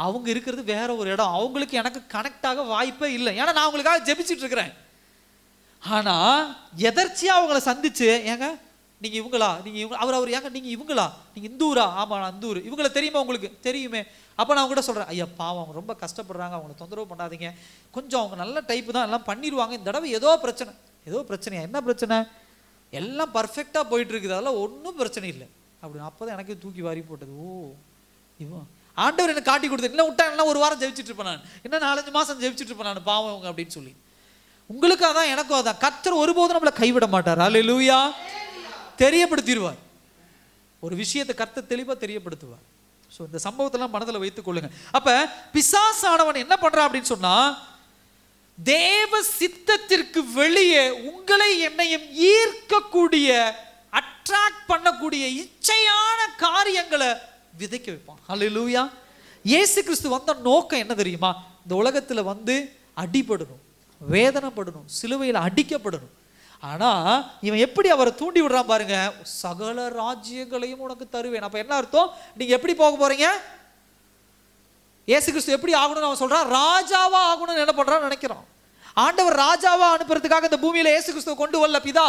அவங்க இருக்கிறது வேற ஒரு இடம், அவங்களுக்கு எனக்கு கனெக்ட் ஆக வாய்ப்பே இல்லை. ஏன்னா நான் அவங்களுக்காக ஜெபிச்சுட்டு இருக்கிறேன். ஆனால் எதர்ச்சியாக அவங்கள சந்திச்சு, ஏங்க நீங்க இவங்களா, நீங்க இவங்க, அவர் ஏங்க நீங்க இவங்களா, நீங்க இந்தூரா, ஆமா நான் இந்தூர், இவங்களை தெரியுமா உங்களுக்கு, தெரியுமே. அப்ப நான் கூட சொல்றேன், ஐயா பாவம் அவங்க ரொம்ப கஷ்டப்படுறாங்க, அவங்களை தொந்தரவு பண்ணாதீங்க, கொஞ்சம் அவங்க நல்ல டைப்பு தான், எல்லாம் பண்ணிடுவாங்க, இந்த தடவை ஏதோ பிரச்சனையா, என்ன பிரச்சனை, எல்லாம் பர்ஃபெக்டா போயிட்டு இருக்குது, அதெல்லாம் ஒன்றும் பிரச்சனை இல்லை அப்படின்னு. அப்பதான் எனக்கு தூக்கி வாரி போட்டது. ஓ இவன் ஆண்டவர் எனக்கு காட்டி கொடுத்து, இல்லை விட்டா என்ன ஒரு வாரம் ஜெபிச்சுட்டு இருப்பேன் நான், என்ன 4-5 மாசம் ஜெபிச்சுட்டு இருப்பேன் நான், பாவம் அவங்க அப்படின்னு சொல்லி. உங்களுக்கு அதான் எனக்கும் அதான். கர்த்தர் ஒருபோதும் நம்மளை கைவிட மாட்டார். அல்லேலூயா. தெரியப்படுத்திடுவார், ஒரு விஷயத்தை கர்த்தர் தெளிவா தெரியப்படுத்துவார். ஸோ இந்த சம்பவத்தெல்லாம் மனதில் வைத்துக் கொள்ளுங்க. அப்ப பிசாசானவன் என்ன பண்றான் அப்படின்னு சொன்னா, தேவ சித்தத்திற்கு வெளியே உங்களை என்னையும் ஈர்க்கக்கூடிய, அட்ராக்ட் பண்ணக்கூடிய இச்சையான காரியங்களை விதைக்க வைப்பான். அல்லேலூயா. இயேசு கிறிஸ்து வந்த நோக்கம் என்ன தெரியுமா? இந்த உலகத்துல வந்து அடிபடணும், வேதனைப்படணும், சிலுவையில் அடிக்கப்படணும். ஆனா இவன் எப்படி அவரை தூண்டி விடுறான் பாருங்க, சகல ராஜ்யங்களையும் உனக்கு தருவேன். அப்ப என்ன அர்த்தம்? நீங்க எப்படி போக போறீங்க? இயேசு கிறிஸ்து எப்படி ஆகணும்னு அவன் சொல்றான், ராஜாவா ஆகணும்னு என்ன பண்றான்னு நினைக்கிறான். ஆண்டவர் ராஜாவா அனுப்புறதுக்காக இந்த பூமியில இயேசு கிறிஸ்துவை கொண்டு வரல பிதா.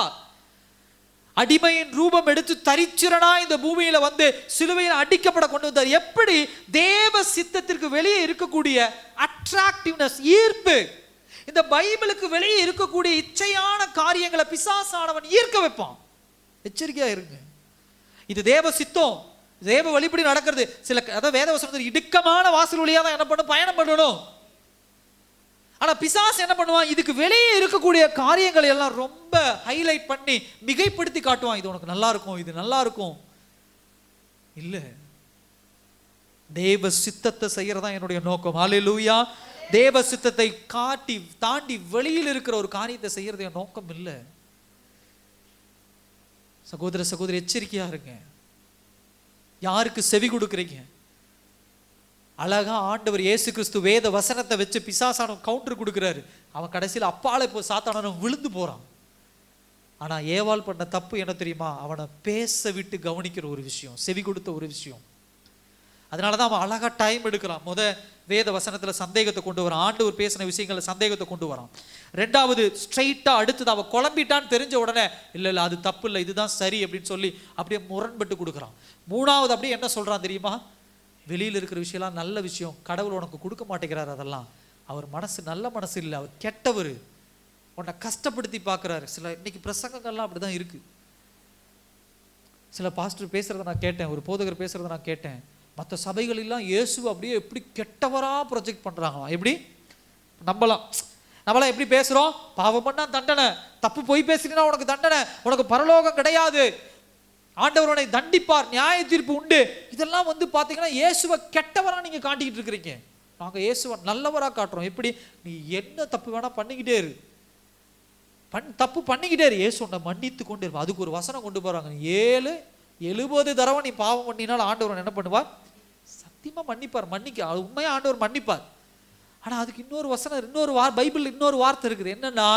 அடிமையின் ரூபம் எடுத்து தரித்திரனா இந்த பூமியில வந்து சிலுவையில் அடிக்கப்பட கொண்டு வந்தார். எப்படி? தேவ சித்தத்திற்கு வெளியே இருக்கக்கூடிய அட்ராக்டிவ்னஸ், ஈர்ப்பு, இந்த பைபிளுக்கு வெளியே இருக்கக்கூடிய இச்சையான காரியங்களை பிசாசானவன் ஈர்க்க வைப்பான். எச்சரிக்கையா இருங்க. இது தேவ சித்தம், தேவ வழிபடி நடக்கிறது. சில அதாவது வேத வசனத்தில் இடுக்கமான வாசல் வழியா தான் என்ன பண்ணும், பயணம் பண்ணணும். ஆனா பிசாசு என்ன பண்ணுவான், இதுக்கு வெளியே இருக்கக்கூடிய காரியங்களை எல்லாம் ரொம்ப ஹைலைட் பண்ணி மிகைப்படுத்தி காட்டுவான். இது உனக்கு நல்லா இருக்கும், இது நல்லா இருக்கும். இல்ல, தேவ சித்தத்தை செய்யறதா என்னுடைய நோக்கம். ஹல்லேலூயா. தேவ சித்தத்தை காட்டி தாண்டி வெளியில் இருக்கிற ஒரு காரியத்தை செய்யறது என் நோக்கம் இல்லை. சகோதர சகோதரி எச்சரிக்கையா இருங்க. யாருக்கு செவி கொடுக்குறீங்க? அழகா ஆண்டவர் இயேசு கிறிஸ்து வேத வசனத்தை வச்சு பிசாசானம் கவுண்டர் கொடுக்குறாரு. அவன் கடைசியில் அப்பால இப்போ சாத்தானம் விழுந்து போறான். ஆனா ஏவாள் பண்ண தப்பு என்ன தெரியுமா? அவனை பேச விட்டு கவனிக்கிற ஒரு விஷயம், செவி கொடுத்த ஒரு விஷயம். அதனாலதான் அவன் அழகா டைம் எடுக்கிறான். வேத வசனத்துல சந்தேகத்தை கொண்டு வரான், ஆண்டவர் பேசின விஷயங்களை சந்தேகத்தை கொண்டு வரான். ரெண்டாவது ஸ்ட்ரைட்டா அடுத்தது அவன் குழம்பிட்டான்னு தெரிஞ்ச உடனே இல்ல இல்ல அது தப்பு இல்லை, இதுதான் சரி அப்படின்னு சொல்லி அப்படியே முரண்பட்டு கொடுக்குறான். மூணாவது அப்படியே என்ன சொல்றான் தெரியுமா? வெளியில் இருக்கிற விஷயம்லாம் நல்ல விஷயம், கடவுள் உனக்கு கொடுக்க மாட்டேங்கிறார், அதெல்லாம் அவர் மனசு நல்ல மனசு இல்லை, அவர் கெட்டவர், உன்னை கஷ்டப்படுத்தி பார்க்குறாரு. சில இன்னைக்கு பிரசங்கங்கள்லாம் அப்படிதான் இருக்கு. சில பாஸ்டர் பேசுறத நான் கேட்டேன், ஒரு போதகர் பேசுறத நான் கேட்டேன். மற்ற சபைகளெல்லாம் இயேசுவை அப்படியே எப்படி கெட்டவரா ப்ரொஜெக்ட் பண்றாங்களாம். எப்படி நம்மளாம் எப்படி பேசுறோம்? பாவம் பண்ணா தண்டனை, தப்பு போய் பேசுறீங்கன்னா உனக்கு தண்டனை, உனக்கு பரலோகம் கிடையாது, ஆண்டவர் உன்னை தண்டிப்பார், நியாய தீர்ப்பு உண்டு. இதெல்லாம் வந்து பாத்தீங்கன்னா இயேசுவை கெட்டவரா நீங்க காட்டிக்கிட்டு இருக்கிறீங்க. நாங்க இயேசுவை நல்லவரா காட்டுறோம். எப்படி? நீ என்ன தப்பு வேணா பண்ணிக்கிட்டே இரு, தப்பு பண்ணிக்கிட்டே இரு, இயேசு உன்னை மன்னித்து கொண்டு இருப்பா. அதுக்கு ஒரு வசனம் கொண்டு போறாங்க, 70 தடவை நீ பாவம் பண்ணினாலும் ஆண்டவர் என்ன பண்ணுவார்? சத்தியமா மன்னிப்பார். அது உண்மையா ஆண்டவர் மன்னிப்பார். ஆனா அதுக்கு இன்னொரு வசனம், பைபிள் இன்னொரு வார்த்தை இருக்குது. என்னன்னா,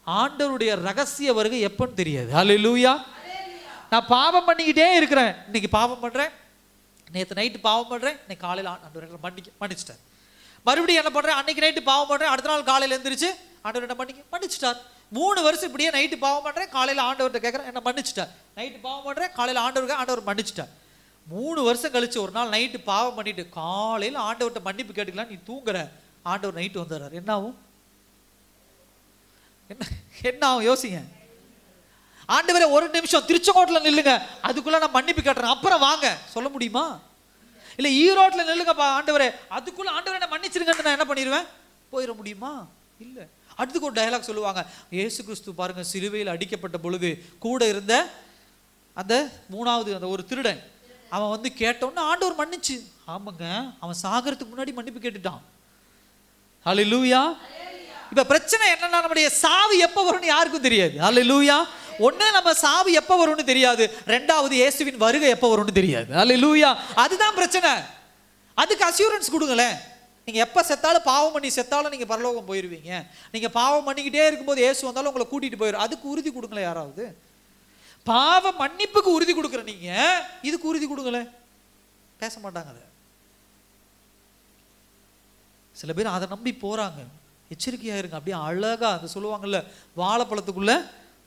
ஆண்டவருடைய ரகசிய வருகை எப்பன்னு தெரியாது. ஹல்லேலூயா. நான் பாவம் பண்ணிக்கிட்டே இருக்கிறேன், இன்னைக்கு பாவம் பண்றேன், நேற்று நைட்டு பாவம் பண்றேன், இன்னைக்கு காலையில் ஆண்டவர் மன்னிச்சிட்டார். மறுபடியும் என்ன பண்றேன், அன்னைக்கு நைட்டு பாவம் பண்றேன், அடுத்த நாள் காலையில் எழுந்திரிச்சு ஆண்டவர் என்ன மன்னிச்சிட்டார். 3 வருஷம் இப்படியே நைட்டு பாவம் பண்றேன், காலையில் ஆண்டவர்கிட்ட கேட்கறேன், என்ன மன்னிச்சிட்டார். நைட்டு பாவம் பண்றேன், காலையில் ஆண்டவர் மன்னிச்சிட்டார். 3 வருஷம் கழிச்சு ஒரு நாள் நைட்டு பாவம் பண்ணிட்டு காலையில் ஆண்டவர்கிட்ட மன்னிப்பு கேட்டுக்கலாம், நீ தூங்குற, ஆண்டவர் நைட்டு வந்துடுறார். என்ன ஆகும்? என்ன ஆகும் யோசிங்க. ஆண்டவரே ஒரு நிமிஷம் திருச்செங்கோட்டில் நில்லுங்க, அதுக்குள்ள நான் மன்னிப்பு கேட்டுறேன், அப்புறம் வாங்க சொல்ல முடியுமா? இல்லை ஈரோட்டில் நில்லுங்கப்பா ஆண்டவரே, அதுக்குள்ள ஆண்டவரை என்ன மன்னிச்சிருங்கன்னு நான் என்ன பண்ணிடுவேன்? போயிட முடியுமா? இல்லை. அடுத்துக்கு ஒரு டயலாக் சொல்லுவாங்க, இயேசு கிறிஸ்து பாருங்க சிலுவையில் அடிக்கப்பட்ட பொழுது கூட இருந்த அந்த 3வது அந்த ஒரு திருடன், அவன் வந்து கேட்டோன்னு ஆண்டவர் மன்னிச்சு. ஆமாங்க, அவன் சாகறதுக்கு முன்னாடி மன்னிப்பு கேட்டுட்டான். ஹல்லேலூயா. இப்ப பிரச்சனை என்னன்னா, நம்முடைய சாவு எப்ப வரும்னு யாருக்கும் தெரியாது. ஹல்லேலூயா. ஒண்ணு நம்ம சாவு எப்ப வரும்னு தெரியாது, ரெண்டாவது இயேசுவின் வருகை எப்ப வரும்னு தெரியாது. ஹல்லேலூயா. அதுதான் பிரச்சனை. அதுக்கு அஷூரன்ஸ் கொடுங்களேன். நீங்க எப்ப செத்தாலும், பாவம் பண்ணி செத்தாலும் நீங்க பரலோகம் போயிருவீங்க. நீங்க பாவம் பண்ணிக்கிட்டே இருக்கும்போது இயேசு வந்தாலும் உங்களை கூட்டிட்டு போயிடும். அதுக்கு உறுதி கொடுங்களேன் யாராவது. பாவ மன்னிப்புக்கு உறுதி கொடுக்குற நீங்க இதுக்கு உறுதி கொடுங்களேன். பேச மாட்டாங்க. அதை சில பேர் அதை நம்பி போறாங்க. எச்சரிக்கையா இருங்க. அப்படியே அழகா அது சொல்லுவாங்கல்ல, வாழைப்பழத்துக்குள்ள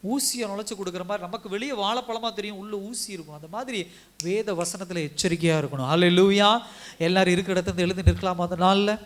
ஊசியை நுழைச்சு கொடுக்குற மாதிரி நமக்கு வெளியே வாழைப்பழமா தெரியும், உள்ள ஊசி இருக்கும். அந்த மாதிரி வேத வசனத்துல எச்சரிக்கையா இருக்கணும். அல்லேலூயா. எல்லாரும் இருக்கிற இடத்துல எழுந்து நிற்கலாமா அந்த நாள்ல?